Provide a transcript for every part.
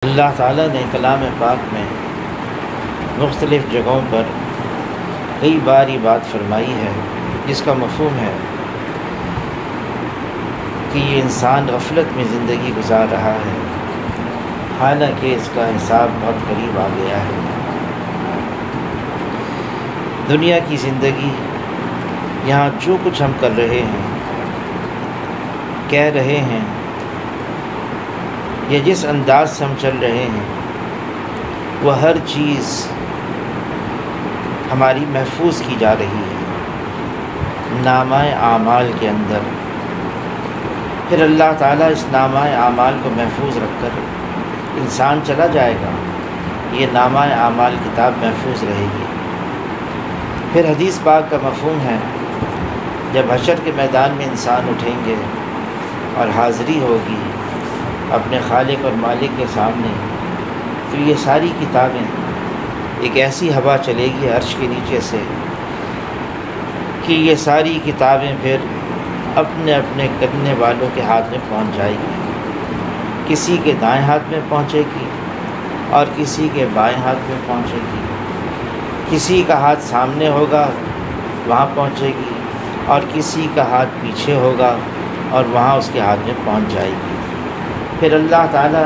اللہ تعالیٰ نے کلام پاک میں مختلف جگہوں پر کئی بار یہ بات فرمائی ہے جس کا مفہوم ہے کہ یہ انسان غفلت میں زندگی گزار رہا ہے، حالانکہ اس کا حساب بہت قریب آ گیا ہے۔ دنیا کی زندگی، یہاں جو کچھ ہم کر رہے ہیں، کہہ رہے ہیں، یا جس انداز سے ہم چل رہے ہیں، وہ ہر چیز ہماری محفوظ کی جا رہی ہے نامہ اعمال کے اندر۔ پھر اللہ تعالیٰ اس نامہ اعمال کو محفوظ رکھ کر انسان چلا جائے گا، یہ نامہ اعمال کتاب محفوظ رہے گی۔ پھر حدیث پاک کا مفہوم ہے، جب حشر کے میدان میں انسان اٹھیں گے اور حاضری ہوگی اپنے خالق اور مالک کے سامنے، تو یہ ساری کتابیں، ایک ایسی ہوا چلے گی عرش کے نیچے سے کہ یہ ساری کتابیں پھر اپنے اپنے کرنے والوں کے ہاتھ میں پہنچ جائے گی۔ کسی کے دائیں ہاتھ میں پہنچے گی اور کسی کے بائیں ہاتھ میں پہنچے گی، کسی کا ہاتھ سامنے ہوگا وہاں پہنچے گی اور کسی کا ہاتھ پیچھے ہوگا اور وہاں اس کے ہاتھ میں پہنچ جائے گی۔ پھر اللہ تعالیٰ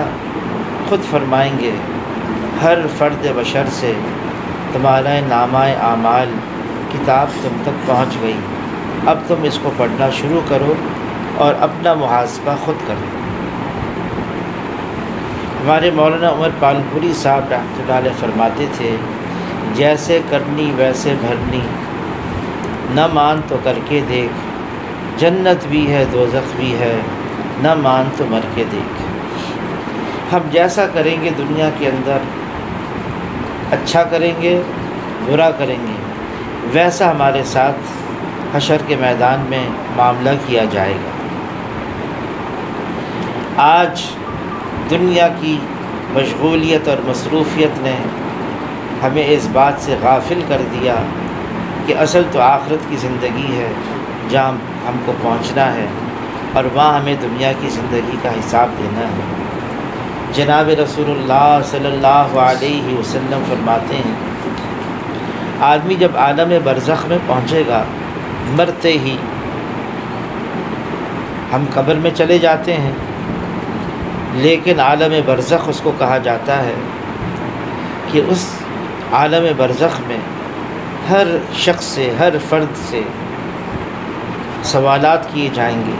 خود فرمائیں گے، ہر فرد بشر سے تمہارا نامہ اعمال کتاب تم تک پہنچ گئی، اب تم اس کو پڑھنا شروع کرو اور اپنا محاسبہ خود کرو۔ ہمارے مولانا عمر پالپوری صاحب رحمۃ اللہ علیہ فرماتے تھے، جیسے کرنی ویسے بھرنی، نہ مان تو کر کے دیکھ، جنت بھی ہے دوزخ بھی ہے، نہ مان تو مر کے دیکھ۔ ہم جیسا کریں گے دنیا کے اندر، اچھا کریں گے برا کریں گے، ویسا ہمارے ساتھ حشر کے میدان میں معاملہ کیا جائے گا۔ آج دنیا کی مشغولیت اور مصروفیت نے ہمیں اس بات سے غافل کر دیا کہ اصل تو آخرت کی زندگی ہے جہاں ہم کو پہنچنا ہے اور وہاں ہمیں دنیا کی زندگی کا حساب دینا ہے۔ جناب رسول اللہ صلی اللہ علیہ وسلم فرماتے ہیں، آدمی جب عالم برزخ میں پہنچے گا، مرتے ہی ہم قبر میں چلے جاتے ہیں، لیکن عالم برزخ اس کو کہا جاتا ہے کہ اس عالم برزخ میں ہر شخص سے، ہر فرد سے سوالات کیے جائیں گے،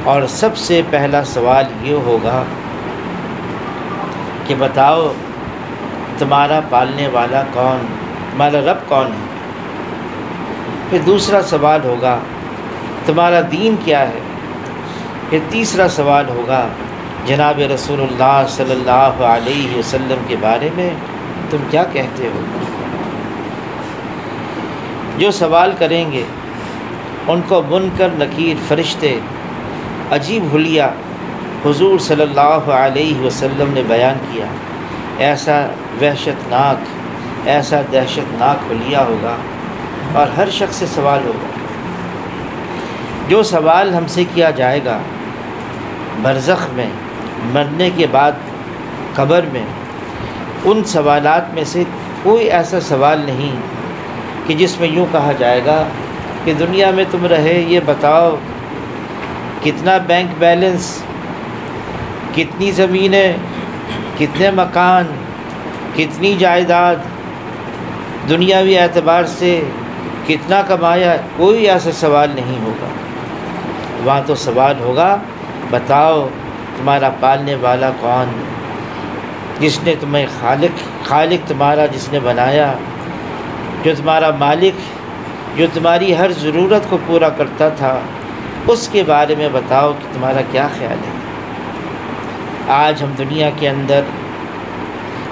اور سب سے پہلا سوال یہ ہوگا کہ بتاؤ تمہارا پالنے والا کون، تمہارا رب کون ہے؟ پھر دوسرا سوال ہوگا تمہارا دین کیا ہے؟ پھر تیسرا سوال ہوگا جناب رسول اللہ صلی اللہ علیہ وسلم کے بارے میں تم کیا کہتے ہو؟ جو سوال کریں گے ان کو منکر نکیر فرشتے عجیب حلیہ حضور صلی اللہ علیہ وسلم نے بیان کیا، ایسا وحشت ناک، ایسا دہشت ناک حلیہ ہوگا اور ہر شخص سے سوال ہوگا۔ جو سوال ہم سے کیا جائے گا برزخ میں، مرنے کے بعد قبر میں، ان سوالات میں سے کوئی ایسا سوال نہیں کہ جس میں یوں کہا جائے گا کہ دنیا میں تم رہے، یہ بتاؤ کتنا بینک بیلنس، کتنی زمینیں، کتنے مکان، کتنی جائیداد، دنیاوی اعتبار سے کتنا کمایا، کوئی ایسا سوال نہیں ہوگا۔ وہاں تو سوال ہوگا بتاؤ تمہارا پالنے والا کون، جس نے تمہیں خالق تمہارا جس نے بنایا، جو تمہارا مالک، جو تمہاری ہر ضرورت کو پورا کرتا تھا، اس کے بارے میں بتاؤ کہ تمہارا کیا خیال ہے۔ آج ہم دنیا کے اندر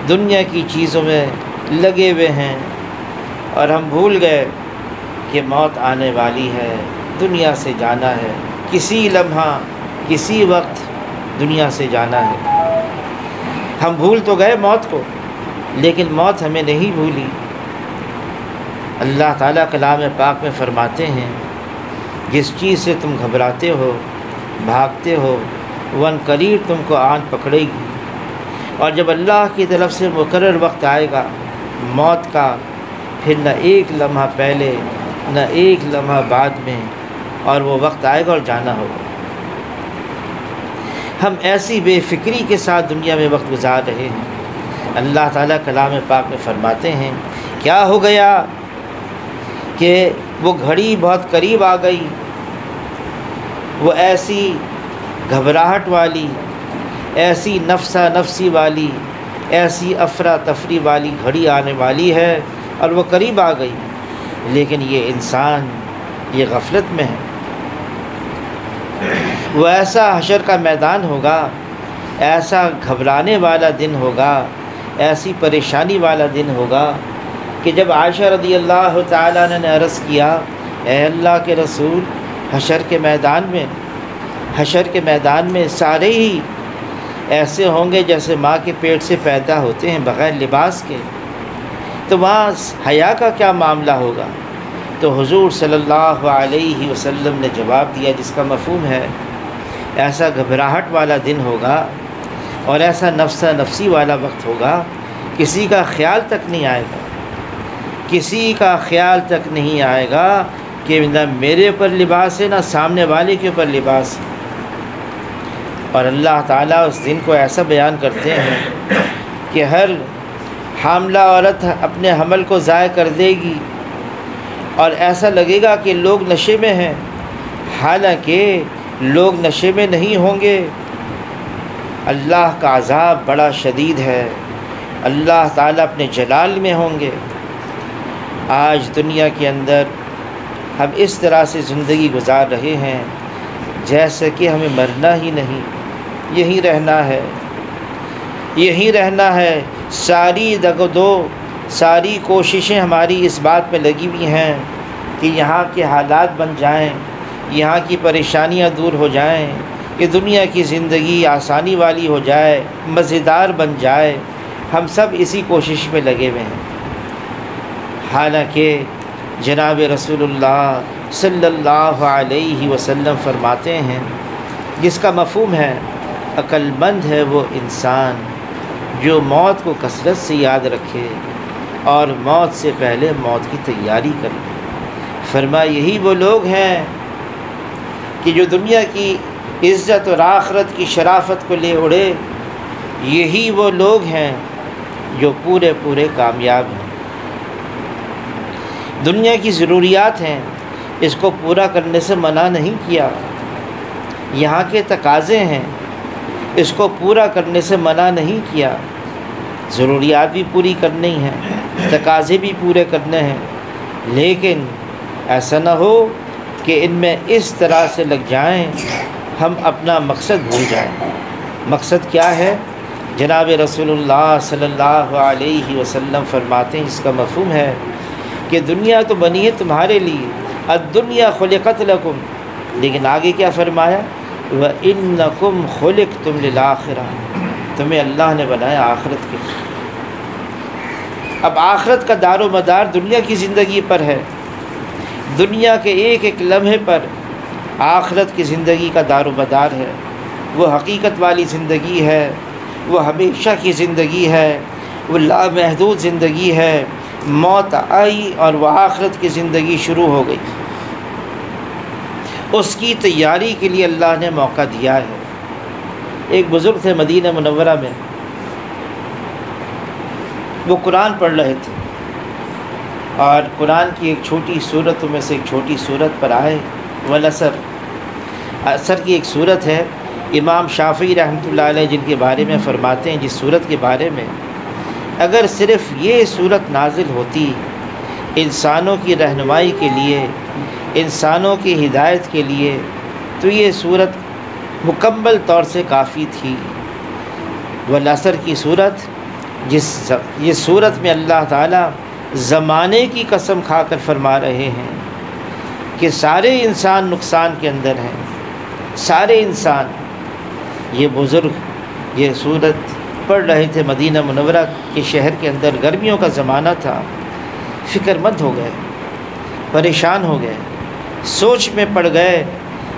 دنیا کی چیزوں میں لگے ہوئے ہیں اور ہم بھول گئے کہ موت آنے والی ہے، دنیا سے جانا ہے، کسی لمحہ کسی وقت دنیا سے جانا ہے۔ ہم بھول تو گئے موت کو، لیکن موت ہمیں نہیں بھولی۔ اللہ تعالیٰ کلام پاک میں فرماتے ہیں، جس چیز سے تم گھبراتے ہو، بھاگتے ہو، وہ عنقریب تم کو آن پکڑے گی۔ اور جب اللہ کی طرف سے مقرر وقت آئے گا موت کا، پھر نہ ایک لمحہ پہلے نہ ایک لمحہ بعد میں، اور وہ وقت آئے گا اور جانا ہوگا۔ ہم ایسی بے فکری کے ساتھ دنیا میں وقت گزار رہے ہیں۔ اللہ تعالیٰ کلام پاک میں فرماتے ہیں کیا ہو گیا کہ وہ گھڑی بہت قریب آ گئی، وہ ایسی گھبراہٹ والی، ایسی نفسا نفسی والی، ایسی افراتفری والی گھڑی آنے والی ہے اور وہ قریب آ گئی، لیکن یہ انسان یہ غفلت میں ہے۔ وہ ایسا حشر کا میدان ہوگا، ایسا گھبرانے والا دن ہوگا، ایسی پریشانی والا دن ہوگا کہ جب عائشہ رضی اللہ تعالیٰ عنہ نے عرض کیا اے اللہ کے رسول، حشر کے میدان میں سارے ہی ایسے ہوں گے جیسے ماں کے پیٹ سے پیدا ہوتے ہیں بغیر لباس کے، تو وہاں حیا کا کیا معاملہ ہوگا؟ تو حضور صلی اللہ علیہ وسلم نے جواب دیا جس کا مفہوم ہے ایسا گھبراہٹ والا دن ہوگا اور ایسا نفسا نفسی والا وقت ہوگا، کسی کا خیال تک نہیں آئے گا، کسی کا خیال تک نہیں آئے گا کہ نہ میرے اوپر لباس ہے نہ سامنے والے کے اوپر لباس ہے۔ اور اللہ تعالیٰ اس دن کو ایسا بیان کرتے ہیں کہ ہر حاملہ عورت اپنے حمل کو ضائع کر دے گی اور ایسا لگے گا کہ لوگ نشے میں ہیں، حالانکہ لوگ نشے میں نہیں ہوں گے۔ اللہ کا عذاب بڑا شدید ہے، اللہ تعالیٰ اپنے جلال میں ہوں گے۔ آج دنیا کے اندر ہم اس طرح سے زندگی گزار رہے ہیں جیسے کہ ہمیں مرنا ہی نہیں، یہیں رہنا ہے، یہیں رہنا ہے۔ ساری دگ و دو، ساری کوششیں ہماری اس بات پہ لگی ہوئی ہیں کہ یہاں کے حالات بن جائیں، یہاں کی پریشانیاں دور ہو جائیں، کہ دنیا کی زندگی آسانی والی ہو جائے، مزیدار بن جائے۔ ہم سب اسی کوشش میں لگے ہوئے ہیں، حالانکہ جناب رسول اللہ صلی اللہ علیہ وسلم فرماتے ہیں جس کا مفہوم ہے عقل مند ہے وہ انسان جو موت کو کثرت سے یاد رکھے اور موت سے پہلے موت کی تیاری کرے۔ فرمایا یہی وہ لوگ ہیں کہ جو دنیا کی عزت اور آخرت کی شرافت کو لے اڑے، یہی وہ لوگ ہیں جو پورے کامیاب ہیں۔ دنیا کی ضروریات ہیں، اس کو پورا کرنے سے منع نہیں کیا، یہاں کے تقاضے ہیں، اس کو پورا کرنے سے منع نہیں کیا۔ ضروریات بھی پوری کرنی ہیں، تقاضے بھی پورے کرنے ہیں، لیکن ایسا نہ ہو کہ ان میں اس طرح سے لگ جائیں ہم اپنا مقصد بھول جائیں۔ مقصد کیا ہے؟ جناب رسول اللہ صلی اللہ علیہ وسلم فرماتے ہیں، اس کا مفہوم ہے کہ دنیا تو بنی ہے تمہارے لیے، الدنیا خلقت لکم، لیکن آگے کیا فرمایا؟ وَإِنَّكُمْ خُلِقْتُمْ لِلْآخِرَةِ، تمہیں اللہ نے بنایا آخرت کے لیے۔ اب آخرت کا دار و مدار دنیا کی زندگی پر ہے، دنیا کے ایک ایک لمحے پر آخرت کی زندگی کا دار و مدار ہے۔ وہ حقیقت والی زندگی ہے، وہ ہمیشہ کی زندگی ہے، وہ لامحدود زندگی ہے۔ موت آئی اور وہ آخرت کی زندگی شروع ہو گئی، اس کی تیاری کے لیے اللہ نے موقع دیا ہے۔ ایک بزرگ تھے مدینہ منورہ میں، وہ قرآن پڑھ رہے تھے اور قرآن کی ایک چھوٹی صورتوں میں سے ایک چھوٹی صورت پر آئے، والعصر، عصر کی ایک صورت ہے۔ امام شافعی رحمۃ اللہ علیہ جن کے بارے میں فرماتے ہیں جس صورت کے بارے میں اگر صرف یہ صورت نازل ہوتی انسانوں کی رہنمائی کے لیے، انسانوں کی ہدایت کے لیے، تو یہ صورت مکمل طور سے کافی تھی۔ والعصر کی صورت، یہ صورت میں اللہ تعالیٰ زمانے کی قسم کھا کر فرما رہے ہیں کہ سارے انسان نقصان کے اندر ہیں، سارے انسان۔ یہ بزرگ یہ صورت پڑھ رہے تھے مدینہ منورہ کے شہر کے اندر، گرمیوں کا زمانہ تھا، فکر مند ہو گئے، پریشان ہو گئے، سوچ میں پڑ گئے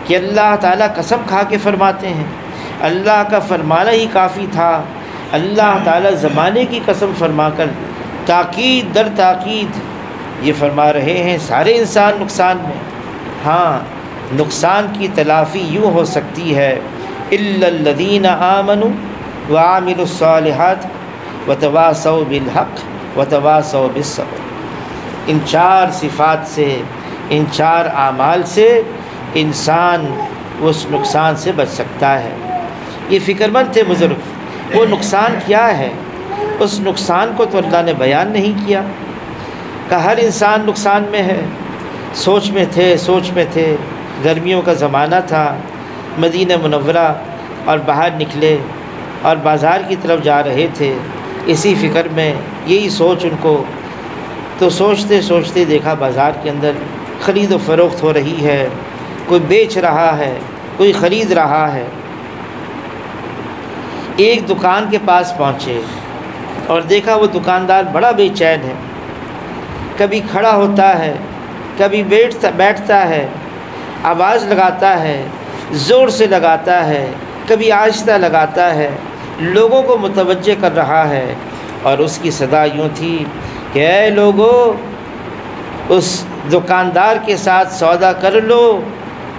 کہ اللہ تعالیٰ قسم کھا کے فرماتے ہیں، اللہ کا فرمانا ہی کافی تھا اللہ تعالیٰ زمانے کی قسم فرما کر تاکید در تاکید یہ فرما رہے ہیں سارے انسان نقصان میں۔ ہاں، نقصان کی تلافی یوں ہو سکتی ہے الا الذین آمنوا وعملوا الصالحات وتواصوا بالحق وتواصوا بالصبر۔ ان 4 صفات سے، ان 4 اعمال سے انسان اس نقصان سے بچ سکتا ہے۔ یہ فکر مند تھے بزرگ، وہ نقصان کیا ہے؟ اس نقصان کو تو اللہ نے بیان نہیں کیا کہ ہر انسان نقصان میں ہے۔ سوچ میں تھے، گرمیوں کا زمانہ تھا، مدینہ منورہ اور باہر نکلے اور بازار کی طرف جا رہے تھے، اسی فکر میں یہی سوچ ان کو، تو سوچتے دیکھا بازار کے اندر خرید و فروخت ہو رہی ہے، کوئی بیچ رہا ہے، کوئی خرید رہا ہے۔ ایک دکان کے پاس پہنچے اور دیکھا وہ دکاندار بڑا بے چین ہے، کبھی کھڑا ہوتا ہے، کبھی بیٹھتا ہے، آواز لگاتا ہے، زور سے لگاتا ہے، کبھی آہستہ لگاتا ہے، لوگوں کو متوجہ کر رہا ہے، اور اس کی صدا یوں تھی کہ اے لوگو، اس دکاندار کے ساتھ سودا کر لو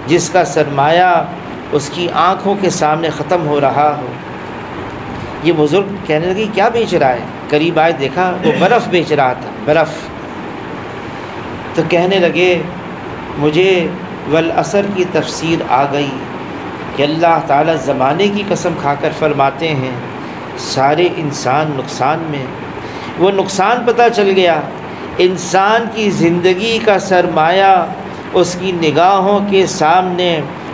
جس کا سرمایہ اس کی آنکھوں کے سامنے ختم ہو رہا ہو۔ یہ بزرگ کہنے لگے کیا بیچ رہا ہے؟ قریب آئے دیکھا وہ برف بیچ رہا تھا، برف۔ تو کہنے لگے مجھے والعصر کی تفسیر آ گئی کہ اللہ تعالیٰ زمانے کی قسم کھا کر فرماتے ہیں سارے انسان نقصان میں۔ وہ نقصان پتہ چل گیا، انسان کی زندگی کا سرمایہ اس کی نگاہوں کے سامنے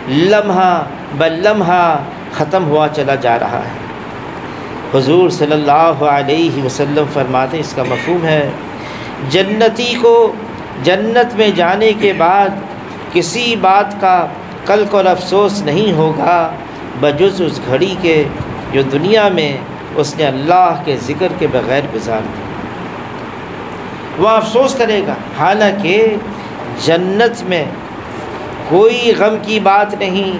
لمحہ بلمحہ ختم ہوا چلا جا رہا ہے۔ حضور صلی اللہ علیہ وسلم فرماتے ہیں اس کا مفہوم ہے جنتی کو جنت میں جانے کے بعد کسی بات کا کل کو افسوس نہیں ہوگا بجز اس گھڑی کے جو دنیا میں اس نے اللہ کے ذکر کے بغیر گزار دی۔ وہ افسوس کرے گا، حالانکہ جنت میں کوئی غم کی بات نہیں،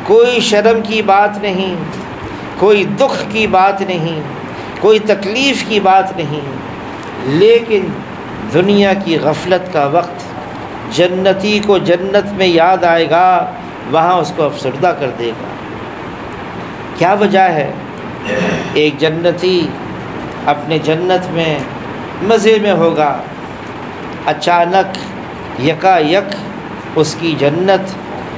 کوئی شرم کی بات نہیں، کوئی دکھ کی بات نہیں، کوئی تکلیف کی بات نہیں، لیکن دنیا کی غفلت کا وقت جنتی کو جنت میں یاد آئے گا، وہاں اس کو افسردہ کر دے گا۔ کیا وجہ ہے؟ ایک جنتی اپنے جنت میں مزے میں ہوگا، اچانک یکا یک اس کی جنت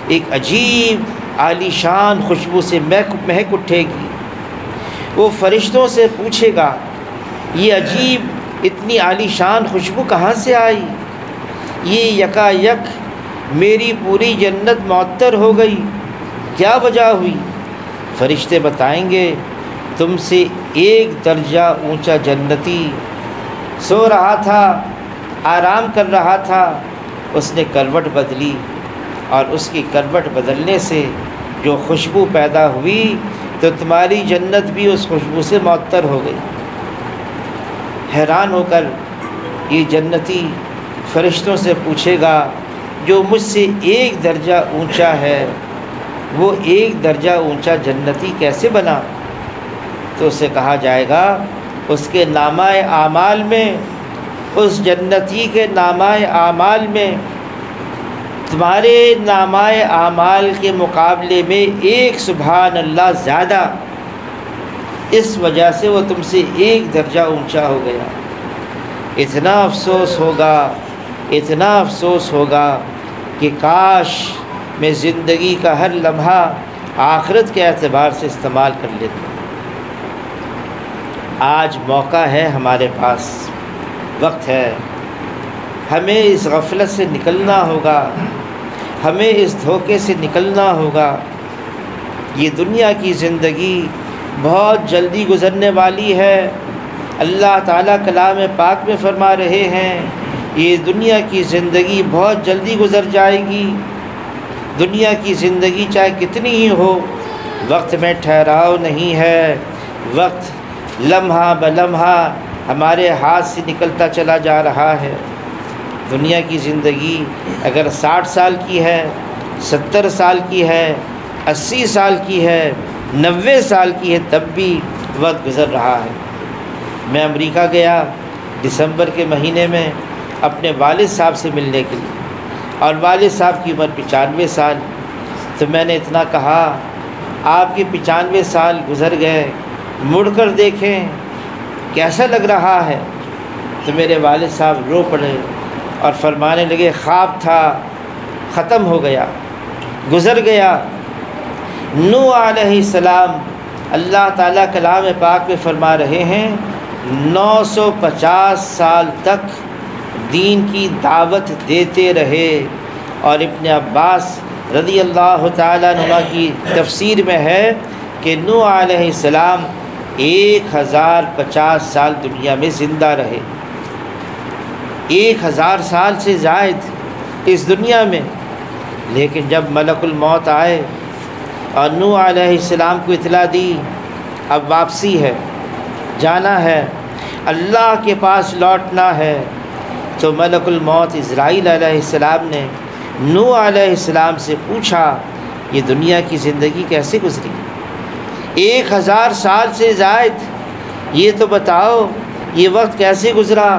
ایک عجیب عالی شان خوشبو سے مہک اٹھے گی۔ وہ فرشتوں سے پوچھے گا یہ عجیب اتنی عالی شان خوشبو کہاں سے آئی؟ یہ یکا یک میری پوری جنت معطر ہو گئی، کیا وجہ ہوئی؟ فرشتے بتائیں گے تم سے 1 درجہ اونچا جنتی سو رہا تھا، آرام کر رہا تھا، اس نے کروٹ بدلی، اور اس کی کروٹ بدلنے سے جو خوشبو پیدا ہوئی تو تمہاری جنت بھی اس خوشبو سے معطر ہو گئی۔ حیران ہو کر یہ جنتی فرشتوں سے پوچھے گا جو مجھ سے 1 درجہ اونچا ہے وہ 1 درجہ اونچا جنتی کیسے بنا؟ تو اسے کہا جائے گا اس کے نامہ اعمال میں، اس جنتی کے نامہ اعمال میں تمہارے نامہ اعمال کے مقابلے میں 1 سبحان اللہ زیادہ، اس وجہ سے وہ تم سے 1 درجہ اونچا ہو گیا۔ اتنا افسوس ہوگا، اتنا افسوس ہوگا کہ کاش میں زندگی کا ہر لمحہ آخرت کے اعتبار سے استعمال کر لیتا۔ آج موقع ہے ہمارے پاس، وقت ہے، ہمیں اس غفلت سے نکلنا ہوگا، ہمیں اس دھوکے سے نکلنا ہوگا۔ یہ دنیا کی زندگی بہت جلدی گزرنے والی ہے۔ اللہ تعالیٰ کلام پاک میں فرما رہے ہیں یہ دنیا کی زندگی بہت جلدی گزر جائے گی۔ دنیا کی زندگی چاہے کتنی ہی ہو، وقت میں ٹھہراؤ نہیں ہے، وقت لمحہ بلمحہ ہمارے ہاتھ سے نکلتا چلا جا رہا ہے۔ دنیا کی زندگی اگر 60 سال کی ہے، 70 سال کی ہے، 80 سال کی ہے، 90 سال کی ہے تب بھی وقت گزر رہا ہے۔ میں امریکہ گیا دسمبر کے مہینے میں اپنے والد صاحب سے ملنے کے لیے، اور والد صاحب کی عمر 95 سال۔ تو میں نے اتنا کہا آپ کے 95 سال گزر گئے، مڑ کر دیکھیں کیسا لگ رہا ہے؟ تو میرے والد صاحب رو پڑے اور فرمانے لگے خواب تھا، ختم ہو گیا، گزر گیا۔ نوح علیہ السلام اللہ تعالیٰ کلام پاک میں فرما رہے ہیں 950 سال تک دین کی دعوت دیتے رہے، اور ابن عباس رضی اللہ تعالیٰ عنہ کی تفسیر میں ہے کہ نوح علیہ السلام 1050 سال دنیا میں زندہ رہے، 1000 سال سے زائد اس دنیا میں۔ لیکن جب ملک الموت آئے اور نوح علیہ السلام کو اطلاع دی اب واپسی ہے، جانا ہے، اللہ کے پاس لوٹنا ہے، تو ملک الموت عزرائیل علیہ السلام نے نوح علیہ السلام سے پوچھا یہ دنیا کی زندگی کیسے گزری؟ 1000 سال سے زائد، یہ تو بتاؤ یہ وقت کیسے گزرا؟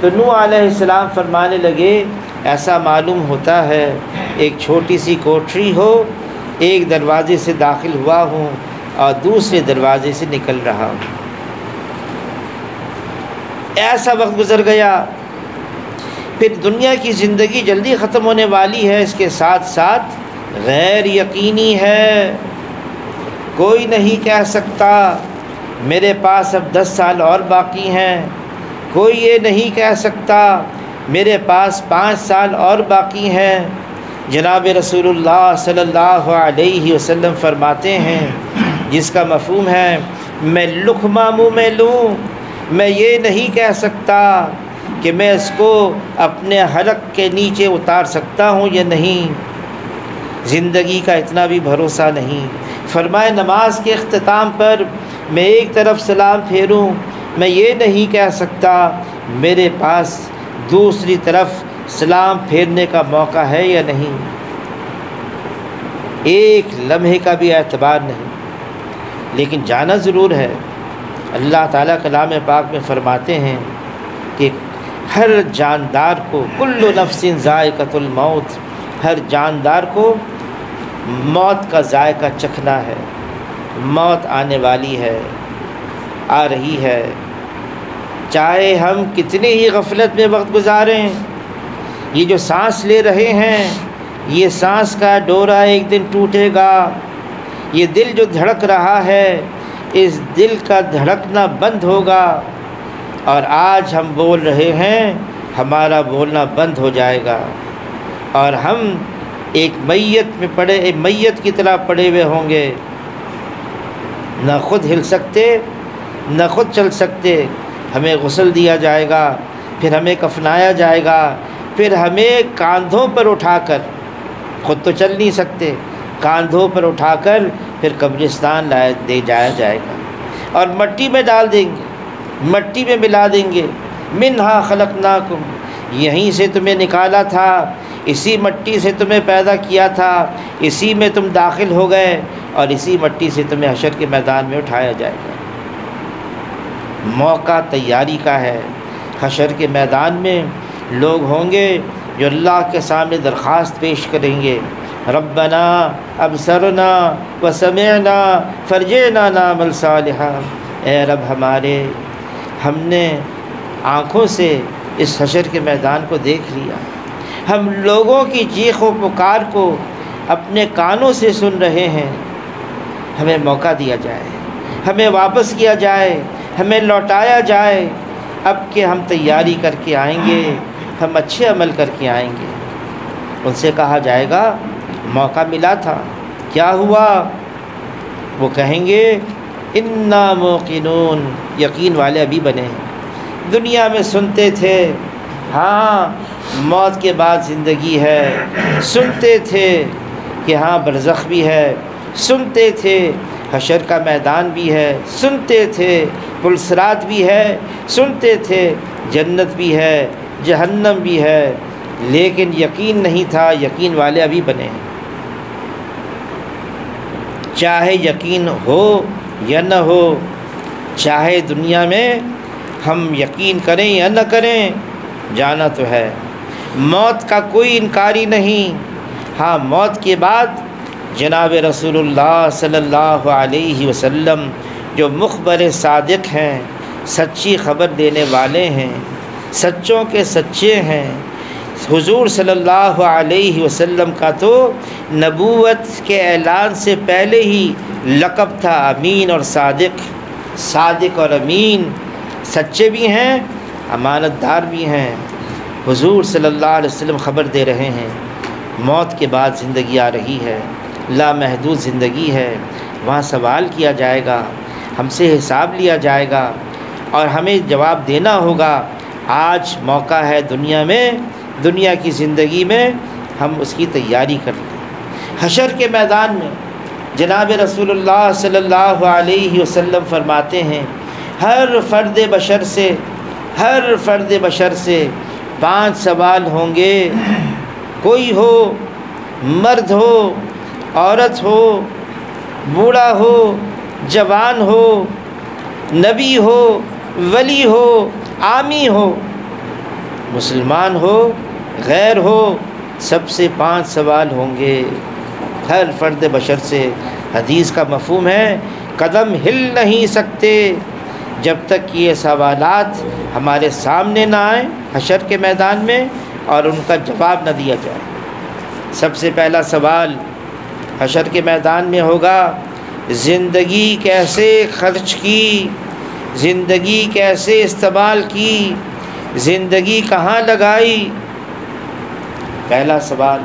تو نوح علیہ السلام فرمانے لگے ایسا معلوم ہوتا ہے ایک چھوٹی سی کوٹری ہو، ایک دروازے سے داخل ہوا ہوں اور دوسرے دروازے سے نکل رہا ہوں۔ ایسا وقت گزر گیا۔ پھر دنیا کی زندگی جلدی ختم ہونے والی ہے، اس کے ساتھ ساتھ غیر یقینی ہے۔ کوئی نہیں کہہ سکتا میرے پاس اب 10 سال اور باقی ہیں، کوئی یہ نہیں کہہ سکتا میرے پاس 5 سال اور باقی ہیں۔ جناب رسول اللہ صلی اللہ علیہ وسلم فرماتے ہیں جس کا مفہوم ہے میں لقمہ منہ میں لوں، میں یہ نہیں کہہ سکتا کہ میں اس کو اپنے حلق کے نیچے اتار سکتا ہوں یا نہیں، زندگی کا اتنا بھی بھروسہ نہیں۔ فرمائے نماز کے اختتام پر میں ایک طرف سلام پھیروں، میں یہ نہیں کہہ سکتا میرے پاس دوسری طرف سلام پھیرنے کا موقع ہے یا نہیں، ایک لمحے کا بھی اعتبار نہیں، لیکن جانا ضرور ہے۔ اللہ تعالیٰ کلام پاک میں فرماتے ہیں کہ ہر جاندار کو کل نفس ذائقۃ الموت، ہر جاندار کو موت کا ذائقہ چکھنا ہے، موت آنے والی ہے، آ رہی ہے۔ چاہے ہم کتنے ہی غفلت میں وقت گزاریں، یہ جو سانس لے رہے ہیں یہ سانس کا ڈورا ایک دن ٹوٹے گا، یہ دل جو دھڑک رہا ہے اس دل کا دھڑکنا بند ہوگا، اور آج ہم بول رہے ہیں ہمارا بولنا بند ہو جائے گا، اور ہم ایک میت کی طرح پڑے ہوئے ہوں گے، نہ خود ہل سکتے نہ خود چل سکتے۔ ہمیں غسل دیا جائے گا، پھر ہمیں کفنایا جائے گا، پھر ہمیں کاندھوں پر اٹھا کر، خود تو چل نہیں سکتے، کاندھوں پر اٹھا کر پھر قبرستان دے جایا جائے گا، اور مٹی میں ڈال دیں گے، مٹی میں ملا دیں گے۔ منہا خلقناکم، یہیں سے تمہیں نکالا تھا، اسی مٹی سے تمہیں پیدا کیا تھا، اسی میں تم داخل ہو گئے، اور اسی مٹی سے تمہیں حشر کے میدان میں اٹھایا جائے گا۔ موقع تیاری کا ہے۔ حشر کے میدان میں لوگ ہوں گے جو اللہ کے سامنے درخواست پیش کریں گے، ربنا ابصرنا وسمعنا فرجعنا نعمل صالحا، اے رب ہمارے، ہم نے آنکھوں سے اس حشر کے میدان کو دیکھ لیا، ہم لوگوں کی چیخ و پکار کو اپنے کانوں سے سن رہے ہیں، ہمیں موقع دیا جائے، ہمیں واپس کیا جائے، ہمیں لوٹایا جائے، اب کہ ہم تیاری کر کے آئیں گے، ہم اچھے عمل کر کے آئیں گے۔ ان سے کہا جائے گا موقع ملا تھا، کیا ہوا؟ وہ کہیں گے انا موقنون، یقین والے ابھی بنے ہیں، دنیا میں سنتے تھے ہاں موت کے بعد زندگی ہے، سنتے تھے کہ ہاں برزخ بھی ہے، سنتے تھے حشر کا میدان بھی ہے، سنتے تھے پلسرات بھی ہے، سنتے تھے جنت بھی ہے جہنم بھی ہے، لیکن یقین نہیں تھا۔ یقین والے ابھی بنے ہیں۔ چاہے یقین ہو یا نہ ہو، چاہے دنیا میں ہم یقین کریں یا نہ کریں، جانا تو ہے۔ موت کا کوئی انکاری نہیں۔ ہاں، موت کے بعد جناب رسول اللہ صلی اللہ علیہ وسلم جو مخبر صادق ہیں، سچی خبر دینے والے ہیں، سچوں کے سچے ہیں، حضور صلی اللہ علیہ وسلم کا تو نبوت کے اعلان سے پہلے ہی لقب تھا امین اور صادق۔ صادق اور امین، سچے بھی ہیں، امانت دار بھی ہیں۔ حضور صلی اللہ علیہ وسلم خبر دے رہے ہیں موت کے بعد زندگی آ رہی ہے، لامحدود زندگی ہے، وہاں سوال کیا جائے گا، ہم سے حساب لیا جائے گا اور ہمیں جواب دینا ہوگا۔ آج موقع ہے دنیا میں، دنیا کی زندگی میں ہم اس کی تیاری کر لیں۔ حشر کے میدان میں جناب رسول اللہ صلی اللہ علیہ وسلم فرماتے ہیں ہر فرد بشر سے 5 سوال ہوں گے۔ کوئی ہو، مرد ہو، عورت ہو، بوڑھا ہو، جوان ہو، نبی ہو، ولی ہو، عامی ہو، مسلمان ہو، غیر ہو، سب سے 5 سوال ہوں گے، ہر فرد بشر سے۔ حدیث کا مفہوم ہے قدم ہل نہیں سکتے جب تک کہ یہ سوالات ہمارے سامنے نہ آئیں حشر کے میدان میں اور ان کا جواب نہ دیا جائے۔ سب سے پہلا سوال حشر کے میدان میں ہوگا، زندگی کیسے خرچ کی، زندگی کیسے استعمال کی، زندگی کہاں لگائی، پہلا سوال۔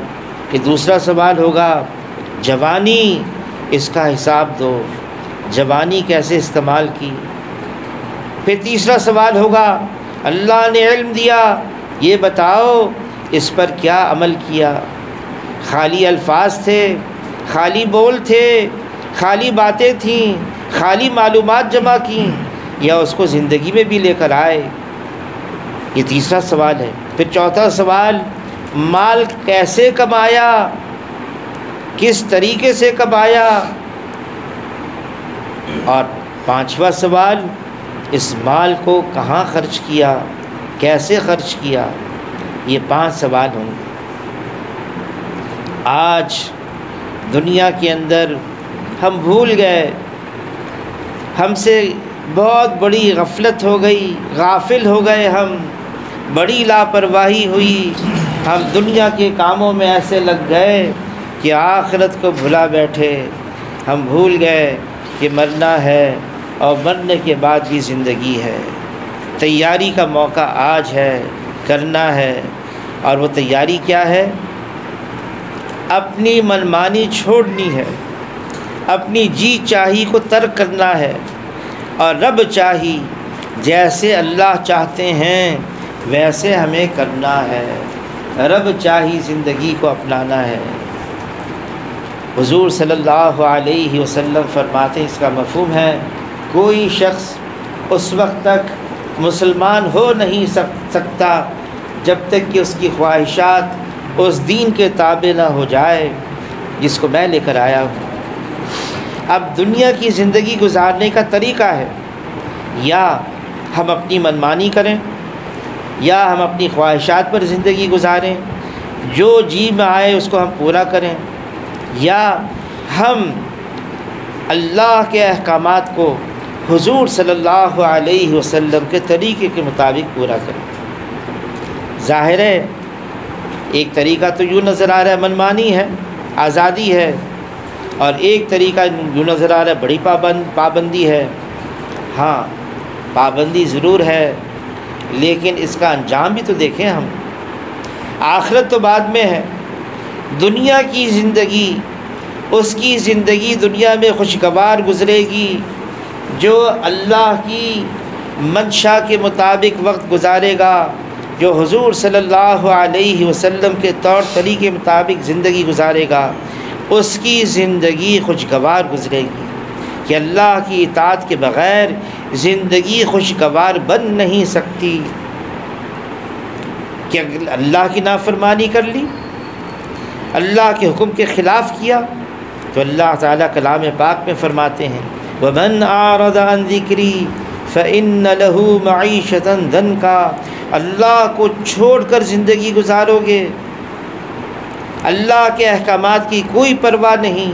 کہ دوسرا سوال ہوگا جوانی، اس کا حساب دو، جوانی کیسے استعمال کی۔ پھر تیسرا سوال ہوگا اللہ نے علم دیا، یہ بتاؤ اس پر کیا عمل کیا۔ خالی الفاظ تھے، خالی بول تھے، خالی باتیں تھیں، خالی معلومات جمع کیں، یا اس کو زندگی میں بھی لے کر آئے، یہ تیسرا سوال ہے۔ پھر چوتھا سوال مال کیسے کمایا، کس طریقے سے کمایا، اور 5واں سوال اس مال کو کہاں خرچ کیا، کیسے خرچ کیا۔ یہ 5 سوال ہوں گے۔ آج دنیا کے اندر ہم بھول گئے، ہم سے بہت بڑی غفلت ہو گئی، غافل ہو گئے، ہم بڑی لاپرواہی ہوئی، ہم دنیا کے کاموں میں ایسے لگ گئے کہ آخرت کو بھلا بیٹھے۔ ہم بھول گئے کہ مرنا ہے اور مرنے کے بعد بھی زندگی ہے۔ تیاری کا موقع آج ہے، کرنا ہے، اور وہ تیاری کیا ہے؟ اپنی منمانی چھوڑنی ہے، اپنی جی چاہی کو ترک کرنا ہے، اور رب چاہی جیسے اللہ چاہتے ہیں ویسے ہمیں کرنا ہے، رب چاہی زندگی کو اپنانا ہے۔ حضور صلی اللہ علیہ وسلم فرماتے ہیں اس کا مفہوم ہے کوئی شخص اس وقت تک مسلمان ہو نہیں سکتا جب تک کہ اس کی خواہشات اس دین کے تابع نہ ہو جائے جس کو میں لے کر آیا ہوں۔ اب دنیا کی زندگی گزارنے کا طریقہ ہے، یا ہم اپنی منمانی کریں، یا ہم اپنی خواہشات پر زندگی گزاریں، جو جی میں آئے اس کو ہم پورا کریں، یا ہم اللہ کے احکامات کو حضور صلی اللہ علیہ وسلم کے طریقے کے مطابق پورا کریں۔ ظاہر ہے ایک طریقہ تو یوں نظر آ رہا ہے منمانی ہے، آزادی ہے، اور ایک طریقہ یوں نظر آ رہا ہے بڑی پابندی ہے۔ ہاں پابندی ضرور ہے، لیکن اس کا انجام بھی تو دیکھیں ہم۔ آخرت تو بعد میں ہے، دنیا کی زندگی، اس کی زندگی دنیا میں خوشگوار گزرے گی جو اللہ کی منشا کے مطابق وقت گزارے گا، جو حضور صلی اللہ علیہ وسلم کے طور طریقے کے مطابق زندگی گزارے گا، اس کی زندگی خوشگوار گزرے گی۔ کہ اللہ کی اطاعت کے بغیر زندگی خوشگوار بن نہیں سکتی۔ کہ اللہ کی نافرمانی کر لی، اللہ کے حکم کے خلاف کیا، تو اللہ تعالیٰ کلام پاک میں فرماتے ہیں وَمَنْ أَعْرَضَ عَنْ ذِكْرِي فَإِنَّ لَهُ مَعِيشَةً ضَنْكًا، اللہ کو چھوڑ کر زندگی گزارو گے، اللہ کے احکامات کی کوئی پرواہ نہیں،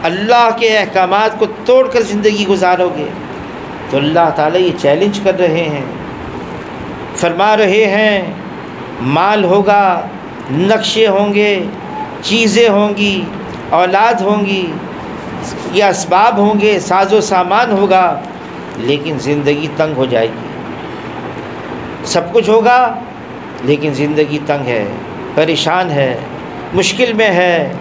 اللہ کے احکامات کو توڑ کر زندگی گزارو گے، تو اللہ تعالیٰ یہ چیلنج کر رہے ہیں، فرما رہے ہیں مال ہوگا، نقشے ہوں گے، چیزیں ہوں گی، اولاد ہوں گی، یا اسباب ہوں گے، ساز و سامان ہوگا، لیکن زندگی تنگ ہو جائے گی۔ سب کچھ ہوگا لیکن زندگی تنگ ہے، پریشان ہے، مشکل میں ہے،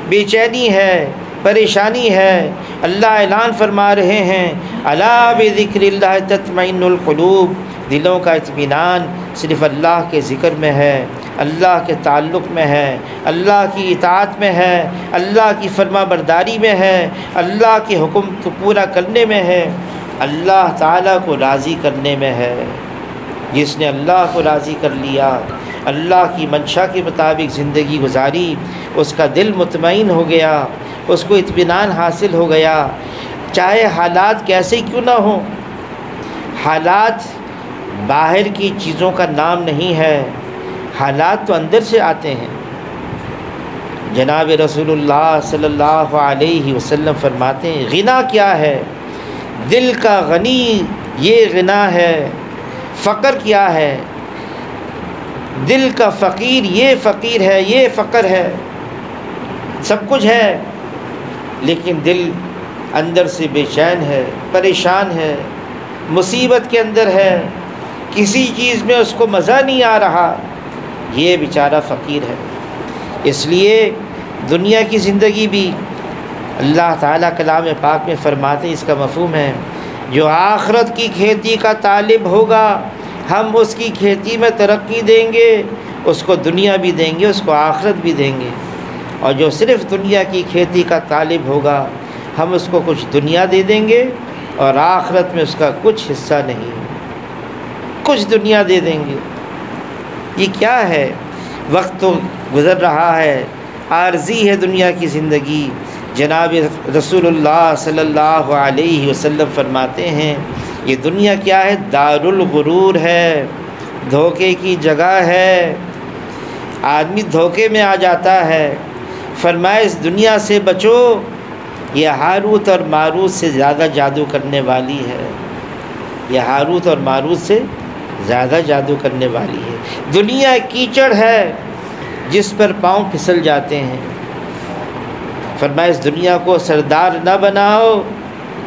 بے چینی ہے، پریشانی ہے۔ اللہ اعلان فرما رہے ہیں الا بذکر اللہ تطمئن القلوب، دلوں کا اطمینان صرف اللہ کے ذکر میں ہے، اللہ کے تعلق میں ہے، اللہ کی اطاعت میں ہے، اللہ کی فرما برداری میں ہے، اللہ کے حکم کو پورا کرنے میں ہے، اللہ تعالیٰ کو راضی کرنے میں ہے۔ جس نے اللہ کو راضی کر لیا، اللہ کی منشا کے مطابق زندگی گزاری، اس کا دل مطمئن ہو گیا، اس کو اطمینان حاصل ہو گیا، چاہے حالات کیسے کیوں نہ ہوں۔ حالات باہر کی چیزوں کا نام نہیں ہے، حالات تو اندر سے آتے ہیں۔ جناب رسول اللہ صلی اللہ علیہ وسلم فرماتے ہیں غنا کیا ہے؟ دل کا غنی یہ غنا ہے۔ فقر کیا ہے؟ دل کا فقیر یہ فقیر ہے، یہ فقر ہے۔ سب کچھ ہے لیکن دل اندر سے بے چین ہے، پریشان ہے، مصیبت کے اندر ہے، کسی چیز میں اس کو مزہ نہیں آ رہا، یہ بیچارہ فقیر ہے۔ اس لیے دنیا کی زندگی بھی اللہ تعالیٰ کلام پاک میں فرماتے ہیں، اس کا مفہوم ہے جو آخرت کی کھیتی کا طالب ہوگا ہم اس کی کھیتی میں ترقی دیں گے، اس کو دنیا بھی دیں گے، اس کو آخرت بھی دیں گے۔ اور جو صرف دنیا کی کھیتی کا طالب ہوگا ہم اس کو کچھ دنیا دے دیں گے اور آخرت میں اس کا کچھ حصہ نہیں، کچھ دنیا دے دیں گے۔ یہ کیا ہے؟ وقت تو گزر رہا ہے، عارضی ہے دنیا کی زندگی۔ جناب رسول اللہ صلی اللہ علیہ وسلم فرماتے ہیں یہ دنیا کیا ہے؟ دار الغرور ہے، دھوکے کی جگہ ہے، آدمی دھوکے میں آ جاتا ہے۔ فرمائے اس دنیا سے بچو، یہ ہاروت اور ماروت سے زیادہ جادو کرنے والی ہے، یہ ہاروت اور ماروت سے زیادہ جادو کرنے والی ہے۔ دنیا کیچڑ ہے جس پر پاؤں پھسل جاتے ہیں۔ فرمایا اس دنیا کو سردار نہ بناؤ،